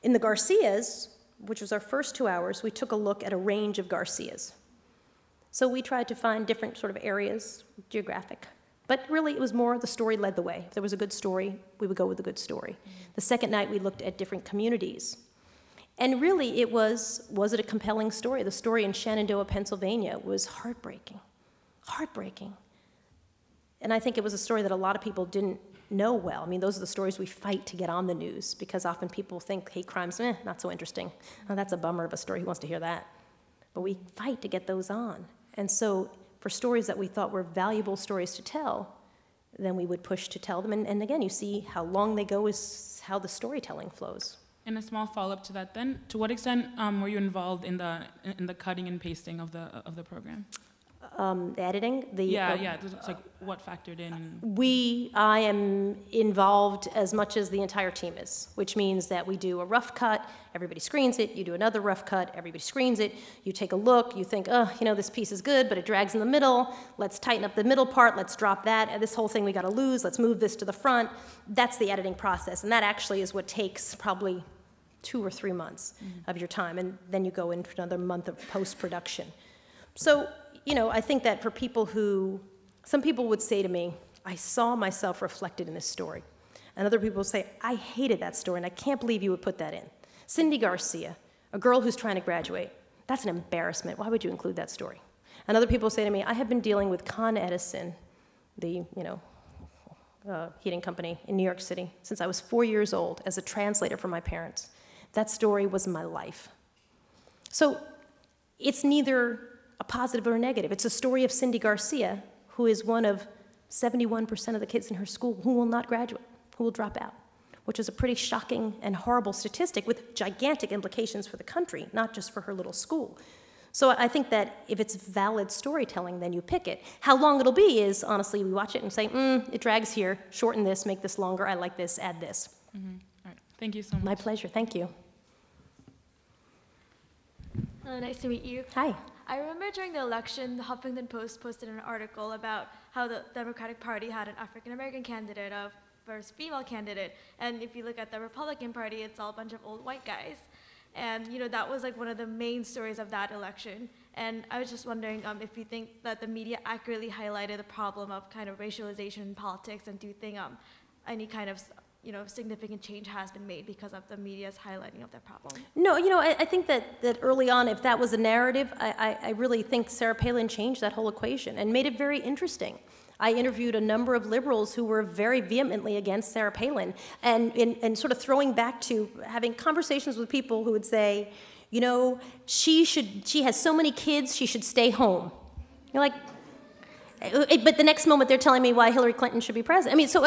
[SPEAKER 2] In the Garcias, which was our first 2 hours, we took a look at a range of Garcias. So we tried to find different sort of areas, geographic. But really, it was more the story led the way. If there was a good story, we would go with the good story. The second night, we looked at different communities. And really, it was it a compelling story? The story in Shenandoah, Pennsylvania was heartbreaking, heartbreaking. And I think it was a story that a lot of people didn't know well. I mean, those are the stories we fight to get on the news, because often people think hate crimes, not so interesting. Oh, that's a bummer of a story, who wants to hear that? But we fight to get those on. And so for stories that we thought were valuable stories to tell, then we would push to tell them. And again, you see how long they go is how the storytelling flows.
[SPEAKER 4] And a small follow-up to that then, to what extent were you involved in the cutting and pasting of the program?
[SPEAKER 2] Editing?
[SPEAKER 4] It's like what factored in?
[SPEAKER 2] I am involved as much as the entire team is, which means that we do a rough cut, everybody screens it, you do another rough cut, everybody screens it, you take a look, you think, oh, this piece is good, but it drags in the middle, let's tighten up the middle part, let's drop that, and this whole thing we gotta lose, let's move this to the front. That's the editing process, and that actually is what takes probably 2 or 3 months of your time, and then you go in for another month of post-production. So, I think that for people some people would say to me, I saw myself reflected in this story. And other people would say, I hated that story, and I can't believe you would put that in. Cindy Garcia, a girl who's trying to graduate, that's an embarrassment. Why would you include that story? And other people say to me, I have been dealing with Con Edison, the, heating company in New York City, since I was 4 years old as a translator for my parents. That story was my life. So it's neither a positive or a negative. It's a story of Cindy Garcia, who is one of 71% of the kids in her school who will not graduate, who will drop out, which is a pretty shocking and horrible statistic with gigantic implications for the country, not just for her little school. So I think that if it's valid storytelling, then you pick it. How long it'll be is, honestly, we watch it and say, it drags here, shorten this, make this longer, I like this, add this.
[SPEAKER 4] All right. Thank you so much.
[SPEAKER 2] My pleasure. Thank you.
[SPEAKER 5] Nice to meet you.
[SPEAKER 2] Hi.
[SPEAKER 5] I remember during the election, the Huffington Post posted an article about how the Democratic Party had an African-American candidate versus female candidate. And if you look at the Republican Party, it's all a bunch of old white guys. And that was like one of the main stories of that election. And I was just wondering if you think that the media accurately highlighted the problem of kind of racialization in politics, and do you think any kind of significant change has been made because of the media's highlighting of that problem?
[SPEAKER 2] No, I think that early on, if that was a narrative, I really think Sarah Palin changed that whole equation and made it very interesting. I interviewed a number of liberals who were very vehemently against Sarah Palin, and sort of throwing back to having conversations with people who would say, she has so many kids, she should stay home. You're like, but the next moment they're telling me why Hillary Clinton should be president. I mean, so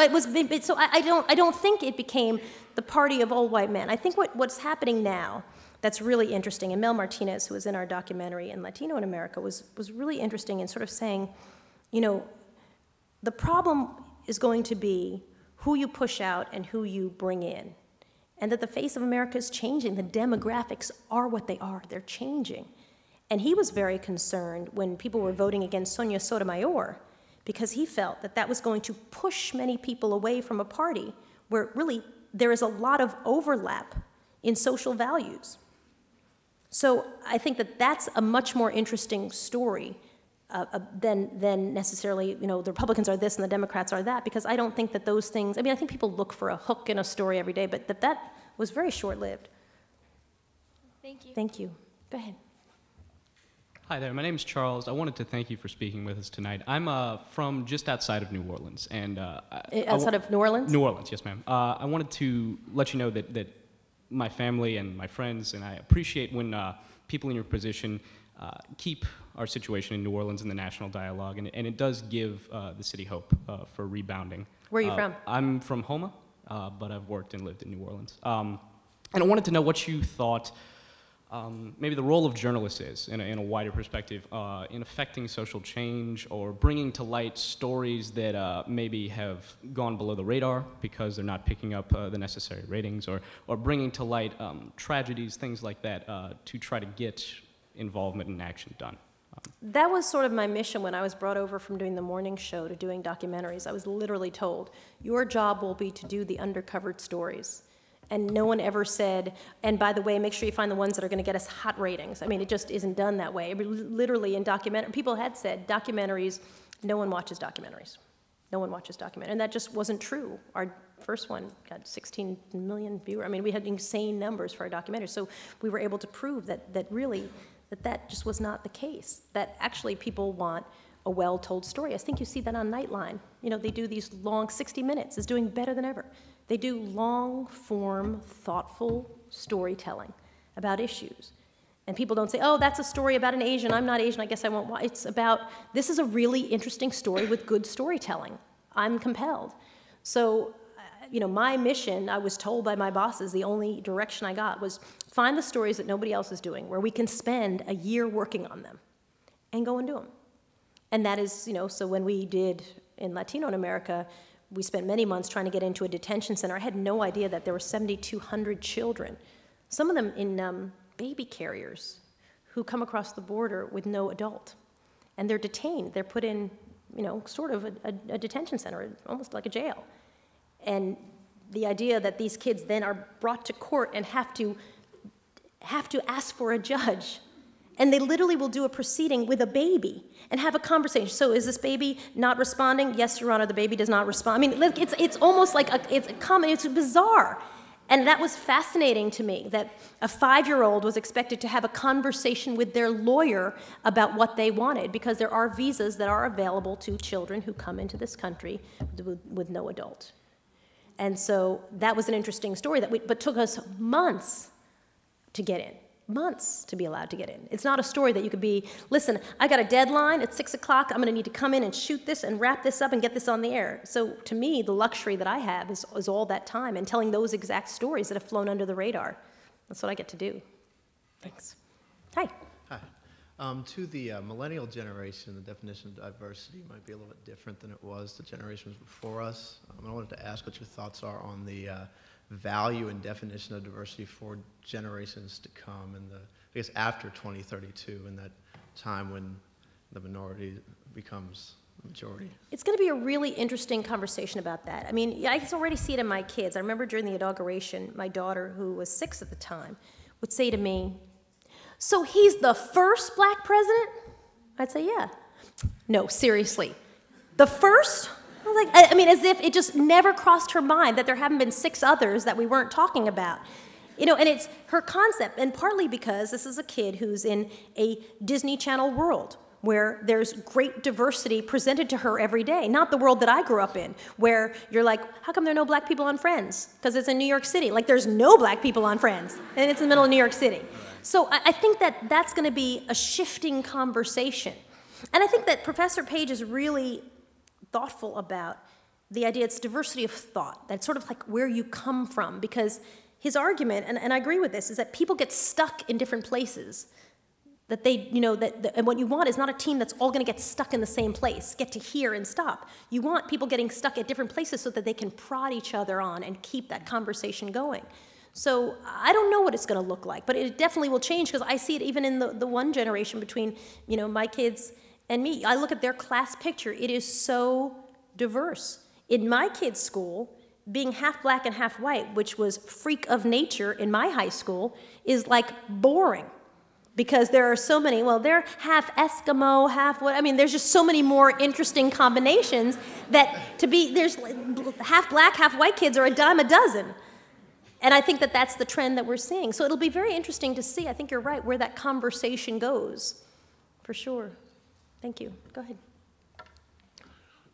[SPEAKER 2] I don't think it became the party of old white men. I think what's happening now that's really interesting, and Mel Martinez, who was in our documentary in Latino in America, was really interesting in sort of saying, the problem is going to be who you push out and who you bring in, and that the face of America is changing. The demographics are what they are. They're changing. And he was very concerned when people were voting against Sonia Sotomayor, because he felt that that was going to push many people away from a party where really there is a lot of overlap in social values. So I think that that's a much more interesting story than necessarily, the Republicans are this and the Democrats are that, because I don't think that those things, I think people look for a hook in a story every day, but that was very short-lived.
[SPEAKER 5] Thank you.
[SPEAKER 2] Thank you. Go ahead.
[SPEAKER 6] Hi there, my name is Charles. I wanted to thank you for speaking with us tonight. I'm from just outside of New Orleans. And
[SPEAKER 2] outside of New Orleans?
[SPEAKER 6] New Orleans, yes ma'am. I wanted to let you know that my family and my friends, and I appreciate when people in your position keep our situation in New Orleans in the national dialogue, and it does give the city hope for rebounding.
[SPEAKER 2] Where are you from?
[SPEAKER 6] I'm from Houma, but I've worked and lived in New Orleans. And I wanted to know what you thought maybe the role of journalists is, in a wider perspective, in affecting social change or bringing to light stories that maybe have gone below the radar because they're not picking up the necessary ratings, or bringing to light tragedies, things like that, to try to get involvement and action done.
[SPEAKER 2] That was sort of my mission when I was brought over from doing the morning show to doing documentaries. I was literally told, your job will be to do the undercovered stories. And no one ever said, and by the way, make sure you find the ones that are going to get us hot ratings. I mean, it just isn't done that way. Literally in people had said, documentaries, no one watches documentaries. No one watches documentaries. And that just wasn't true. Our first one got 16 million viewers. I mean, we had insane numbers for our documentaries. So we were able to prove that that just was not the case, that actually people want a well-told story. I think you see that on Nightline. You know, they do these long, 60 Minutes is doing better than ever. They do long-form, thoughtful storytelling about issues. And people don't say, oh, that's a story about an Asian, I'm not Asian, I guess I won't watch. It's about, this is a really interesting story with good storytelling. I'm compelled. So, you know, my mission, I was told by my bosses, the only direction I got was find the stories that nobody else is doing, where we can spend a year working on them, and go and do them. And that is, you know, so when we did in Latino America, we spent many months trying to get into a detention center. I had no idea that there were 7,200 children, some of them in baby carriers, who come across the border with no adult. And they're detained. They're put in, you know, sort of a detention center, almost like a jail. And the idea that these kids then are brought to court and have to ask for a judge. And they literally will do a proceeding with a baby and have a conversation. So is this baby not responding? Yes, Your Honor, the baby does not respond. I mean, it's almost like it's bizarre. And that was fascinating to me, that a 5-year-old was expected to have a conversation with their lawyer about what they wanted, because there are visas that are available to children who come into this country with no adult. And so that was an interesting story but took us months to get in. Months to be allowed to get in. It's not a story that you could be, listen, I got a deadline at 6 o'clock, I'm gonna need to come in and shoot this and wrap this up and get this on the air. So to me, the luxury that I have is all that time and telling those exact stories that have flown under the radar. That's what I get to do. Thanks. Hi.
[SPEAKER 7] Hi. To the millennial generation, the definition of diversity might be a little bit different than it was the generations before us. I wanted to ask what your thoughts are on the value and definition of diversity for generations to come, and I guess after 2032, and that time when the minority becomes the majority.
[SPEAKER 2] It's going to be a really interesting conversation about that. I mean, I can already see it in my kids. I remember during the inauguration, my daughter, who was 6 at the time, would say to me, so he's the first black president? I'd say, yeah. No, seriously. The first? I was like, I mean, as if it just never crossed her mind that there haven't been 6 others that we weren't talking about. You know, and it's her concept, and partly because this is a kid who's in a Disney Channel world where there's great diversity presented to her every day, not the world that I grew up in, where you're like, how come there are no black people on Friends? Because it's in New York City. Like, there's no black people on Friends, and it's in the middle of New York City. So I think that that's going to be a shifting conversation. And I think that Professor Page is really thoughtful about the idea it's diversity of thought. That's sort of like where you come from, because his argument, and I agree with this, is that people get stuck in different places. That they, you know, and what you want is not a team that's all going to get stuck in the same place, get to here and stop. You want people getting stuck at different places so that they can prod each other on and keep that conversation going. So I don't know what it's going to look like, but it definitely will change, because I see it even in the one generation between, you know, my kids and me. I look at their class picture. It is so diverse. In my kids' school, being half black and half white, which was freak of nature in my high school, is like boring. Because there are so many, well, they're half Eskimo, half what, I mean, there's just so many more interesting combinations that there's half black, half white kids are a dime a dozen. And I think that that's the trend that we're seeing. So it'll be very interesting to see, I think you're right, where that conversation goes, for sure. Thank you. Go ahead.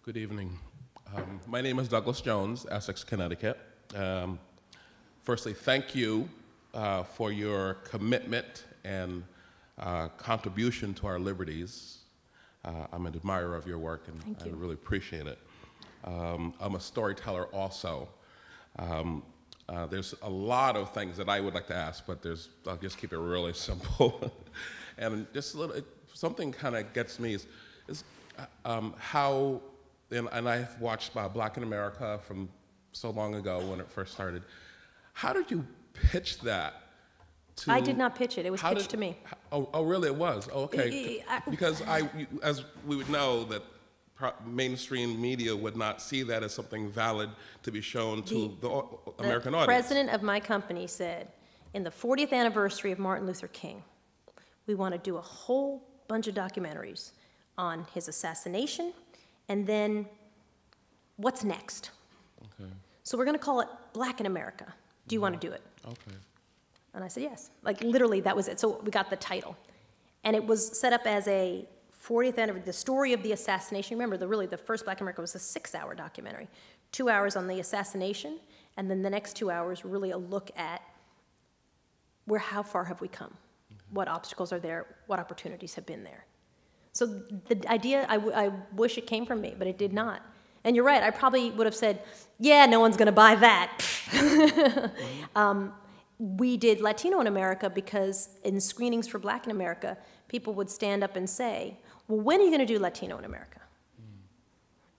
[SPEAKER 8] Good evening. My name is Douglas Jones, Essex, Connecticut. Firstly, thank you for your commitment and contribution to our liberties. I'm an admirer of your work, and I really appreciate it. I'm a storyteller also. There's a lot of things that I would like to ask, but I'll just keep it really simple. And just a little, something kind of gets me is how, and I've watched Black in America from so long ago when it first started. How did you pitch that to...
[SPEAKER 2] I did not pitch it. It was
[SPEAKER 8] How
[SPEAKER 2] pitched to me.
[SPEAKER 8] Oh, really? It was? Oh, okay. Because as we would know, that mainstream media would not see that as something valid to be shown to the American audience.
[SPEAKER 2] The president of my company said, in the 40th anniversary of Martin Luther King, we want to do a whole bunch of documentaries on his assassination, and then what's next?
[SPEAKER 8] Okay.
[SPEAKER 2] So we're going to call it Black in America. Do you want to do it?
[SPEAKER 8] Okay.
[SPEAKER 2] And I said, yes. Like, literally, that was it. So we got the title. And it was set up as a 40th anniversary, the story of the assassination. Remember, the first Black America was a 6-hour documentary. 2 hours on the assassination, and then the next 2 hours really a look at how far have we come? What obstacles are there? What opportunities have been there? So the idea, I wish it came from me, but it did not. And you're right, I probably would have said, yeah, no one's going to buy that. We did Latino in America because in screenings for Black in America, people would stand up and say, well, when are you going to do Latino in America?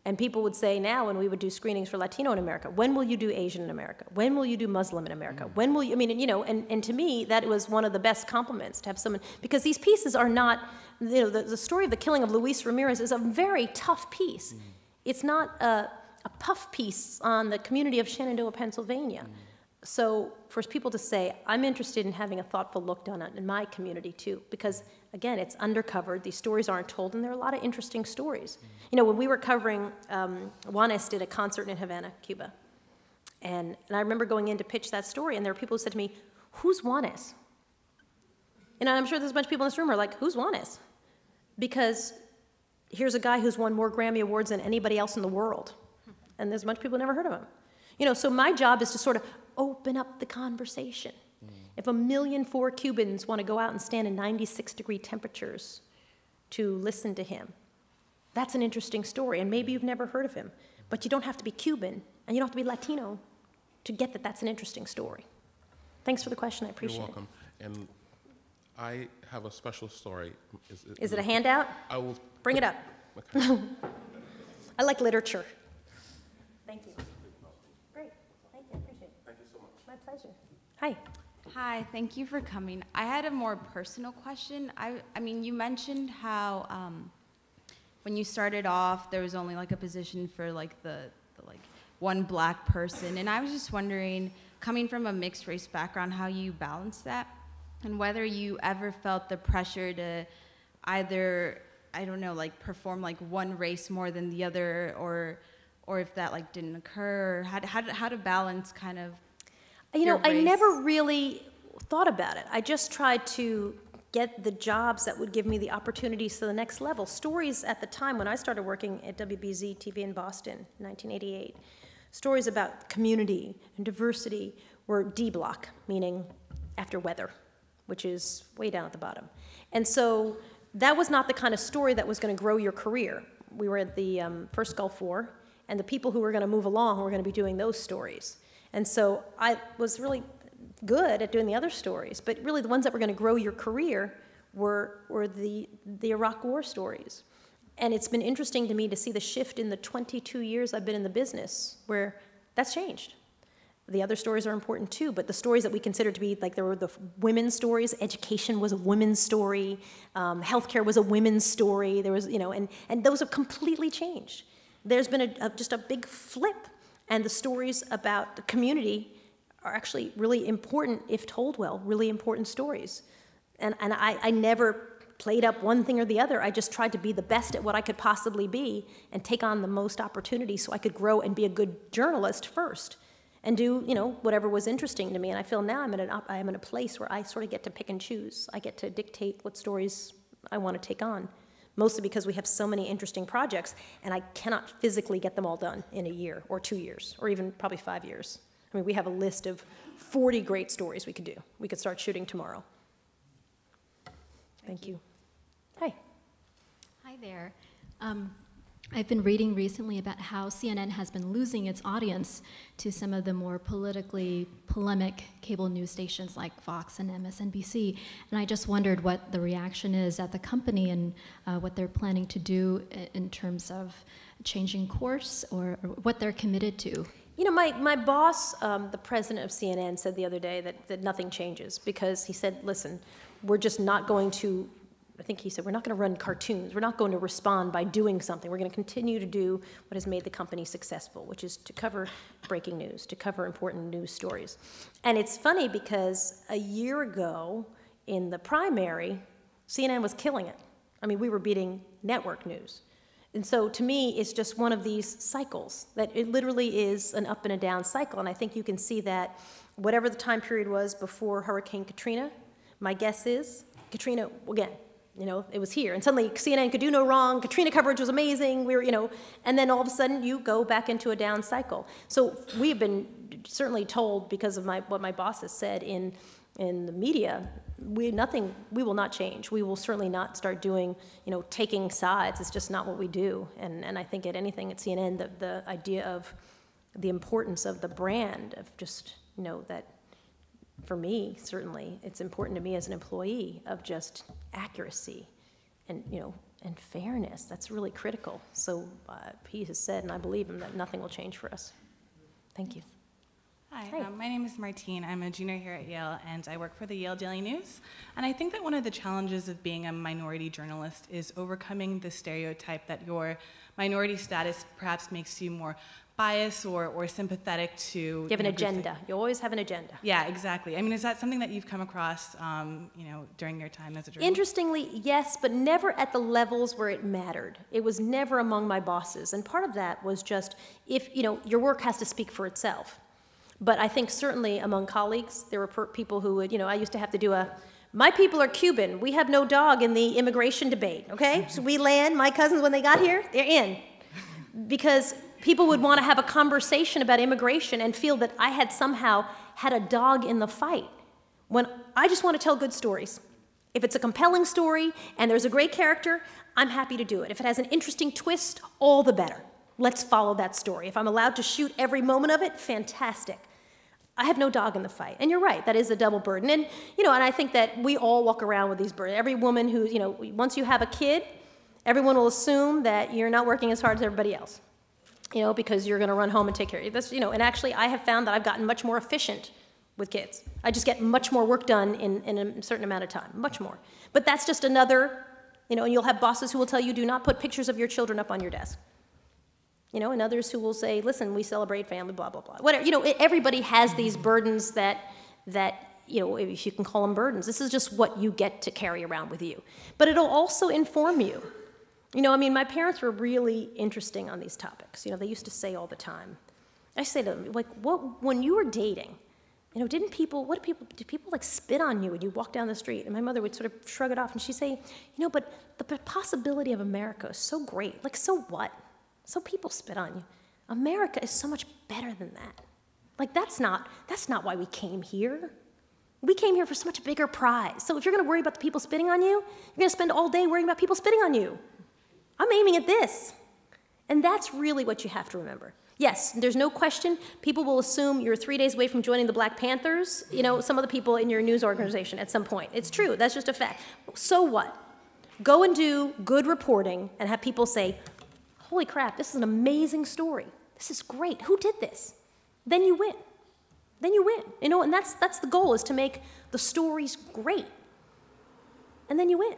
[SPEAKER 2] And people would say now, when we would do screenings for Latino in America, when will you do Asian in America? When will you do Muslim in America? When will you, I mean, you know, and to me, that was one of the best compliments to have someone, because these pieces are not, you know, the story of the killing of Luis Ramirez is a very tough piece. It's not a puff piece on the community of Shenandoah, Pennsylvania. So for people to say, I'm interested in having a thoughtful look done in my community too, because again, it's undercovered, these stories aren't told, and there are a lot of interesting stories. You know, when we were covering, Juanes did a concert in Havana, Cuba, and I remember going in to pitch that story, and there were people who said to me, who's Juanes? And I'm sure there's a bunch of people in this room who are like, who's Juanes? Because here's a guy who's won more Grammy Awards than anybody else in the world, and there's a bunch of people who never heard of him. You know, so my job is to sort of open up the conversation. If 1,000,004 Cubans want to go out and stand in 96-degree temperatures to listen to him, that's an interesting story, and maybe you've never heard of him, but you don't have to be Cuban, and you don't have to be Latino to get that that's an interesting story. Thanks for the question, I appreciate it.
[SPEAKER 8] You're welcome. And I have a special story.
[SPEAKER 2] Is it a handout?
[SPEAKER 8] I will...
[SPEAKER 2] Bring it up.
[SPEAKER 8] Okay.
[SPEAKER 2] I like literature. Thank you. Great. Thank you. I appreciate it.
[SPEAKER 8] Thank you so much.
[SPEAKER 2] My pleasure. Hi.
[SPEAKER 3] Hi, thank you for coming. I had a more personal question. I mean, you mentioned how when you started off, there was only like a position for like the one Black person, and I was just wondering, coming from a mixed race background, how you balance that, and whether you ever felt the pressure to either, I don't know, like perform like one race more than the other, or if that like didn't occur, or how to balance kind of.
[SPEAKER 2] You know, I never really thought about it. I just tried to get the jobs that would give me the opportunities to the next level. Stories at the time when I started working at WBZ TV in Boston in 1988, stories about community and diversity were D block, meaning after weather, which is way down at the bottom. And so that was not the kind of story that was going to grow your career. We were at the first Gulf War, and the people who were going to move along were going to be doing those stories. And so I was really good at doing the other stories, but really the ones that were going to grow your career were the Iraq War stories. And it's been interesting to me to see the shift in the 22 years I've been in the business, where that's changed. The other stories are important too, but the stories that we consider to be, like, there were the women's stories, education was a women's story, healthcare was a women's story, there was, you know, and those have completely changed. There's been just a big flip. And the stories about the community are actually really important, if told well, really important stories. And I never played up one thing or the other. I just tried to be the best at what I could possibly be and take on the most opportunities so I could grow and be a good journalist first and do, you know, whatever was interesting to me. And I feel now I'm in a place where I sort of get to pick and choose. I get to dictate what stories I want to take on. Mostly because we have so many interesting projects, and I cannot physically get them all done in a year or 2 years, or even probably 5 years. I mean, we have a list of 40 great stories we could do. We could start shooting tomorrow. Thank you. Hi.
[SPEAKER 9] Hi there. I've been reading recently about how CNN has been losing its audience to some of the more politically polemic cable news stations like Fox and MSNBC, and I just wondered what the reaction is at the company and what they're planning to do in terms of changing course or what they're committed to.
[SPEAKER 2] You know, my boss, the president of CNN, said the other day that nothing changes because he said, listen, we're just not going to, I think he said, we're not going to run cartoons. We're not going to respond by doing something. We're going to continue to do what has made the company successful, which is to cover breaking news, to cover important news stories. And it's funny because a year ago in the primary, CNN was killing it. I mean, we were beating network news. And so to me, it's just one of these cycles, that it literally is an up and a down cycle. And I think you can see that whatever the time period was before Hurricane Katrina, my guess is Katrina, again, you know, it was here. And suddenly CNN could do no wrong. Katrina coverage was amazing. We were, you know, and then all of a sudden you go back into a down cycle. So we've been certainly told, because of what my boss has said in the media, we will not change. We will certainly not start doing, you know, taking sides. It's just not what we do. And I think at anything at CNN, the idea of the importance of the brand, of just, you know, that for me, certainly, it's important to me as an employee of just accuracy and, you know, and fairness. That's really critical. So he has said, and I believe him, that nothing will change for us. Thank you.
[SPEAKER 10] Hi, my name is Martine. I'm a junior here at Yale, and I work for the Yale Daily News. And I think that one of the challenges of being a minority journalist is overcoming the stereotype that your minority status perhaps makes you more biased or sympathetic to...
[SPEAKER 2] You have an agenda. You always have an agenda.
[SPEAKER 10] Yeah, exactly. I mean, is that something that you've come across, you know, during your time as a journalist?
[SPEAKER 2] Interestingly, yes, but never at the levels where it mattered. It was never among my bosses. And part of that was just, if, you know, your work has to speak for itself. But I think certainly among colleagues, there were people who would, you know, I used to have to do my people are Cuban. We have no dog in the immigration debate, okay? So we land, my cousins, when they got here, they're in. Because people would want to have a conversation about immigration and feel that I had somehow had a dog in the fight. When I just want to tell good stories. If it's a compelling story and there's a great character, I'm happy to do it. If it has an interesting twist, all the better. Let's follow that story. If I'm allowed to shoot every moment of it, fantastic. I have no dog in the fight. And you're right, that is a double burden. And, you know, and I think that we all walk around with these burdens. Every woman who, you know, once you have a kid, everyone will assume that you're not working as hard as everybody else, you know, because you're going to run home and take care of you. That's, you know, and actually I have found that I've gotten much more efficient with kids. I just get much more work done in a certain amount of time, much more. But that's just another, you know, and you'll have bosses who will tell you, do not put pictures of your children up on your desk. You know, and others who will say, listen, we celebrate family, blah, blah, blah. Whatever, you know, everybody has these burdens that, you know, if you can call them burdens. This is just what you get to carry around with you. But it'll also inform you. You know, I mean, my parents were really interesting on these topics. You know, they used to say all the time. I say to them, like, when you were dating, you know, did people like spit on you when you walk down the street? And my mother would sort of shrug it off, and she'd say, you know, but the possibility of America is so great. Like, so what? So people spit on you. America is so much better than that. Like, that's not why we came here. We came here for so much bigger prize. So if you're going to worry about the people spitting on you, you're going to spend all day worrying about people spitting on you. I'm aiming at this. And that's really what you have to remember. Yes, there's no question. People will assume you're 3 days away from joining the Black Panthers, you know, some of the people in your news organization at some point. It's true. That's just a fact. So what? Go and do good reporting and have people say, holy crap, this is an amazing story. This is great. Who did this? Then you win. Then you win. You know, and that's the goal, is to make the stories great. And then you win.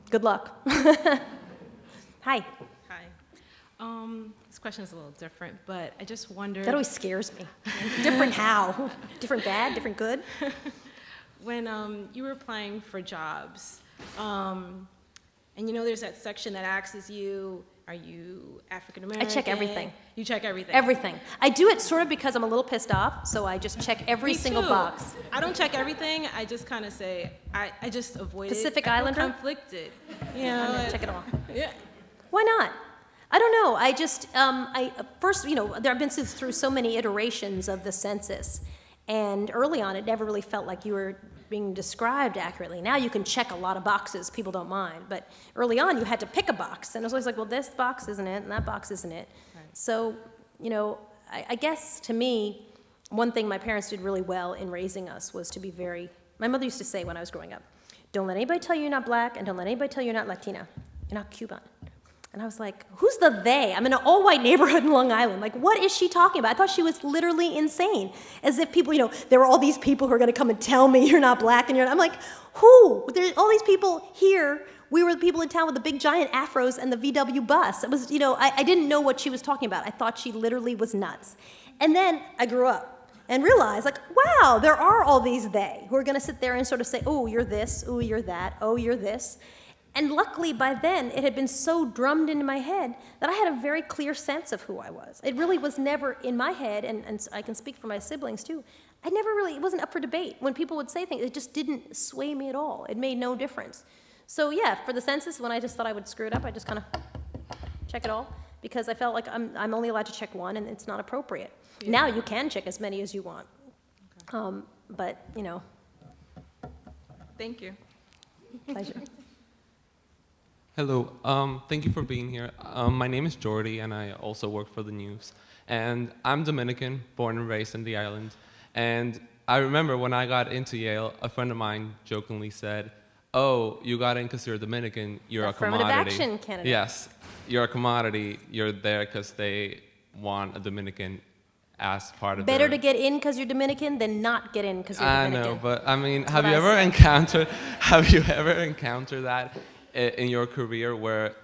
[SPEAKER 2] Good luck. Hi.
[SPEAKER 11] Hi. This question is a little different, but I just wondered...
[SPEAKER 2] That always scares me. Different how? Different bad? Different good?
[SPEAKER 11] When you were applying for jobs, and you know there's that section that asks you, are you African American?
[SPEAKER 2] I check everything.
[SPEAKER 11] You check everything?
[SPEAKER 2] Everything. I do it sort of because I'm a little pissed off, so I just check every single box.
[SPEAKER 11] I don't check everything. I just kind of say, I just avoid
[SPEAKER 2] Pacific
[SPEAKER 11] it.
[SPEAKER 2] Islander?
[SPEAKER 11] I'm conflicted. You know,
[SPEAKER 2] check it all.
[SPEAKER 11] Yeah.
[SPEAKER 2] Why not? I don't know. I just, first, you know, I've been through so many iterations of the census, and early on it never really felt like you were being described accurately. Now you can check a lot of boxes, people don't mind, but early on you had to pick a box, and it was always like, well, this box isn't it, and that box isn't it. Right. So, you know, I guess to me, one thing my parents did really well in raising us was to be very, my mother used to say when I was growing up, don't let anybody tell you you're not black, and don't let anybody tell you you're not Latina, you're not Cuban. And I was like, who's the they? I'm in an all-white neighborhood in Long Island. Like, what is she talking about? I thought she was literally insane. As if people, there were all these people who are going to come and tell me you're not black and you're not. I'm like, who? There's all these people here. We were the people in town with the big giant afros and the VW bus. It was, I didn't know what she was talking about. I thought she literally was nuts. And then I grew up and realized, like, wow, there are all these they who are going to sit there and sort of say, oh, you're this, oh, you're that, oh, you're this. And luckily, by then, it had been so drummed into my head that I had a very clear sense of who I was. It really was never in my head, and I can speak for my siblings, too. It wasn't up for debate. When people would say things, it just didn't sway me at all. It made no difference. So yeah, for the census, when I just thought I would screw it up, I just kind of check it all, because I felt like I'm only allowed to check one, and it's not appropriate. Yeah. Now you can check as many as you want. Okay. But,
[SPEAKER 11] Thank you.
[SPEAKER 2] Pleasure.
[SPEAKER 12] Hello, thank you for being here. My name is Jordy, and I also work for the news. And I'm Dominican, born and raised in the island. And I remember when I got into Yale, a friend of mine jokingly said, oh, you got in because you're Dominican, you're a commodity.
[SPEAKER 2] Affirmative action candidate.
[SPEAKER 12] Yes, you're a commodity, you're there because they want a Dominican as part of
[SPEAKER 2] Better to get in because you're Dominican than not get in because you're Dominican.
[SPEAKER 12] I know, but I mean, have you ever encountered that in your career where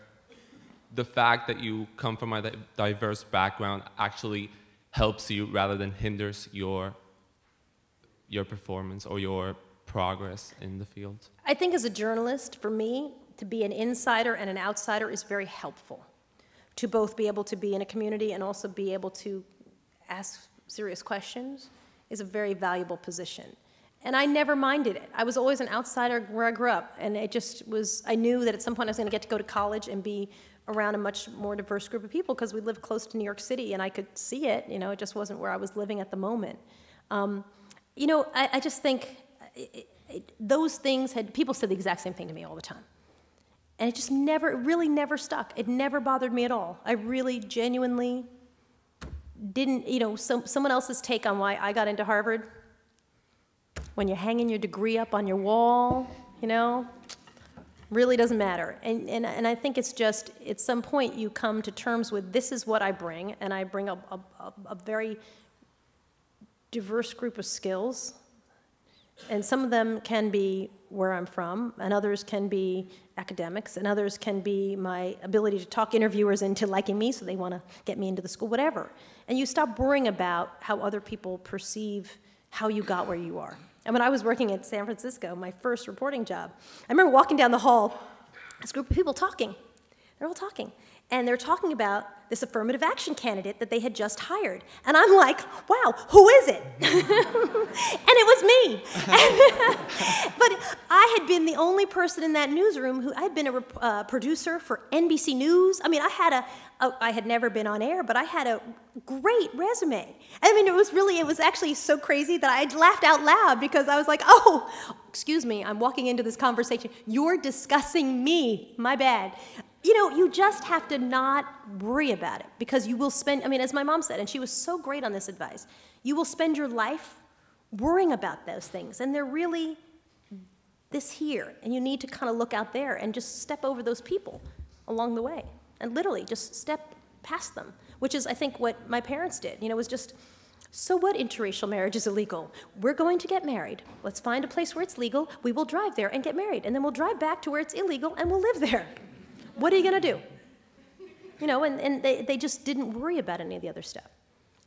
[SPEAKER 12] the fact that you come from a diverse background actually helps you rather than hinders your performance or your progress in the field?
[SPEAKER 2] I think as a journalist, for me, to be an insider and an outsider is very helpful. To both be able to be in a community and also be able to ask serious questions is a very valuable position. And I never minded it. I was always an outsider where I grew up, and it just was, I knew that at some point I was going to get to go to college and be around a much more diverse group of people because we lived close to New York City, and I could see it, it just wasn't where I was living at the moment. I just think those things people said the exact same thing to me all the time. And it just really never stuck. It never bothered me at all. I really genuinely didn't, someone else's take on why I got into Harvard, when you're hanging your degree up on your wall, really doesn't matter. And I think it's just, at some point you come to terms with, this is what I bring, and I bring a very diverse group of skills. And some of them can be where I'm from, and others can be academics, and others can be my ability to talk interviewers into liking me so they want to get me into the school, whatever. And you stop worrying about how other people perceive how you got where you are. And when I was working at San Francisco, my first reporting job, I remember walking down the hall, this group of people talking. They're all talking. And they're talking about this affirmative action candidate that they had just hired. And I'm like, wow, who is it? And it was me. But I had been the only person in that newsroom who, I had been a producer for NBC News. I mean, I had never been on air, but I had a great resume. I mean, it was actually so crazy that I laughed out loud because I was like, oh, excuse me, I'm walking into this conversation. You're discussing me, my bad. You just have to not worry about it because you will spend, as my mom said, and she was so great on this advice, you will spend your life worrying about those things, and they're really this here, and you need to kind of look out there and just step over those people along the way, and literally just step past them, which is, I think, what my parents did. It was just, so what, interracial marriage is illegal? We're going to get married. Let's find a place where it's legal. We will drive there and get married, and then we'll drive back to where it's illegal, and we'll live there. What are you going to do? And they just didn't worry about any of the other stuff.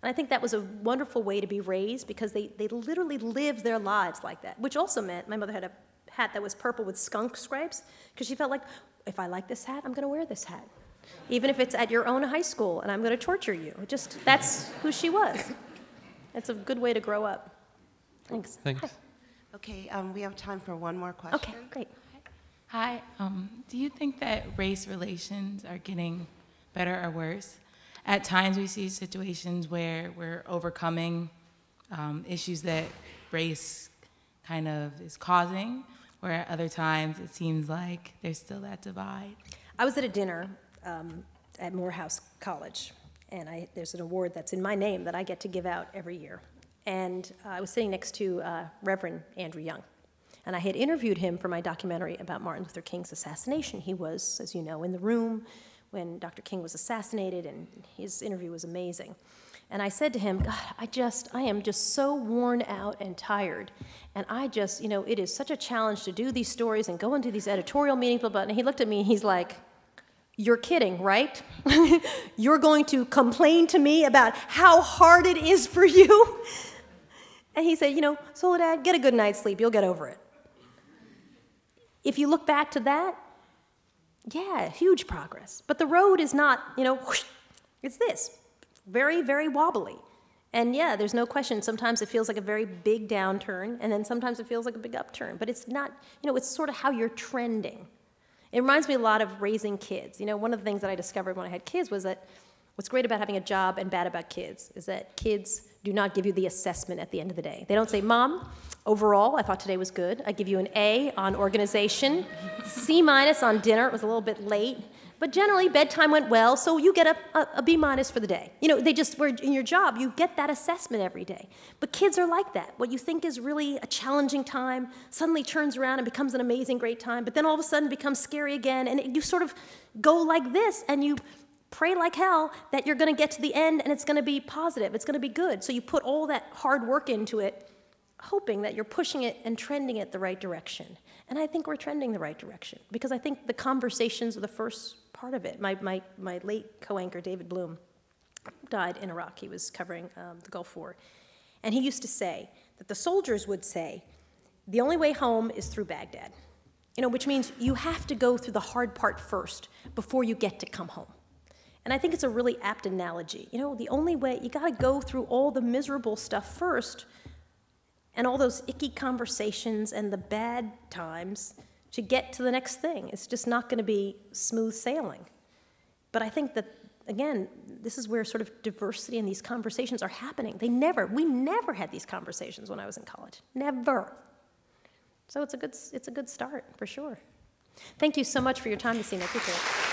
[SPEAKER 2] And I think that was a wonderful way to be raised because they literally lived their lives like that, which also meant my mother had a hat that was purple with skunk stripes because she felt like, if I like this hat, I'm going to wear this hat. Even if it's at your own high school and I'm going to torture you. That's who she was. It's a good way to grow up. Thanks.
[SPEAKER 12] Thanks.
[SPEAKER 2] Hi.
[SPEAKER 13] Okay, we have time for one more question.
[SPEAKER 2] Okay, great.
[SPEAKER 14] Hi, do you think that race relations are getting better or worse? At times we see situations where we're overcoming issues that race kind of is causing, where at other times it seems like there's still that divide.
[SPEAKER 2] I was at a dinner at Morehouse College, and there's an award that's in my name that I get to give out every year. And I was sitting next to Reverend Andrew Young. And I had interviewed him for my documentary about Martin Luther King's assassination. He was, as you know, in the room when Dr. King was assassinated, and his interview was amazing. And I said to him, God, I am just so worn out and tired. And it is such a challenge to do these stories and go into these editorial meetings, blah, blah, blah. And he looked at me and he's like, you're kidding, right? You're going to complain to me about how hard it is for you? And he said, Soledad, get a good night's sleep. You'll get over it. If you look back to that, yeah, huge progress. But the road is not, whoosh, it's this. Very, very wobbly. And yeah, there's no question, sometimes it feels like a very big downturn, and then sometimes it feels like a big upturn. But it's not, it's sort of how you're trending. It reminds me a lot of raising kids. One of the things that I discovered when I had kids was that what's great about having a job and bad about kids is that kids do not give you the assessment at the end of the day. They don't say, Mom, overall, I thought today was good. I give you an A on organization, C- on dinner. It was a little bit late. But generally, bedtime went well, so you get a B- for the day. In your job, you get that assessment every day. But kids are like that. What you think is really a challenging time suddenly turns around and becomes an amazing, great time, but then all of a sudden becomes scary again, and you sort of go like this, and you pray like hell that you're going to get to the end, and it's going to be positive, it's going to be good. So you put all that hard work into it, hoping that you're pushing it and trending it the right direction. And I think we're trending the right direction, because I think the conversations are the first part of it. My late co-anchor, David Bloom, died in Iraq. He was covering the Gulf War. And he used to say that the soldiers would say, the only way home is through Baghdad, which means you have to go through the hard part first before you get to come home. And I think it's a really apt analogy. The only way, you got to go through all the miserable stuff first, and all those icky conversations and the bad times to get to the next thing. It's just not going to be smooth sailing. But I think that, again, this is where sort of diversity in these conversations are happening. We never had these conversations when I was in college. Never. So it's a good start, for sure. Thank you so much for your time this evening. I appreciate it.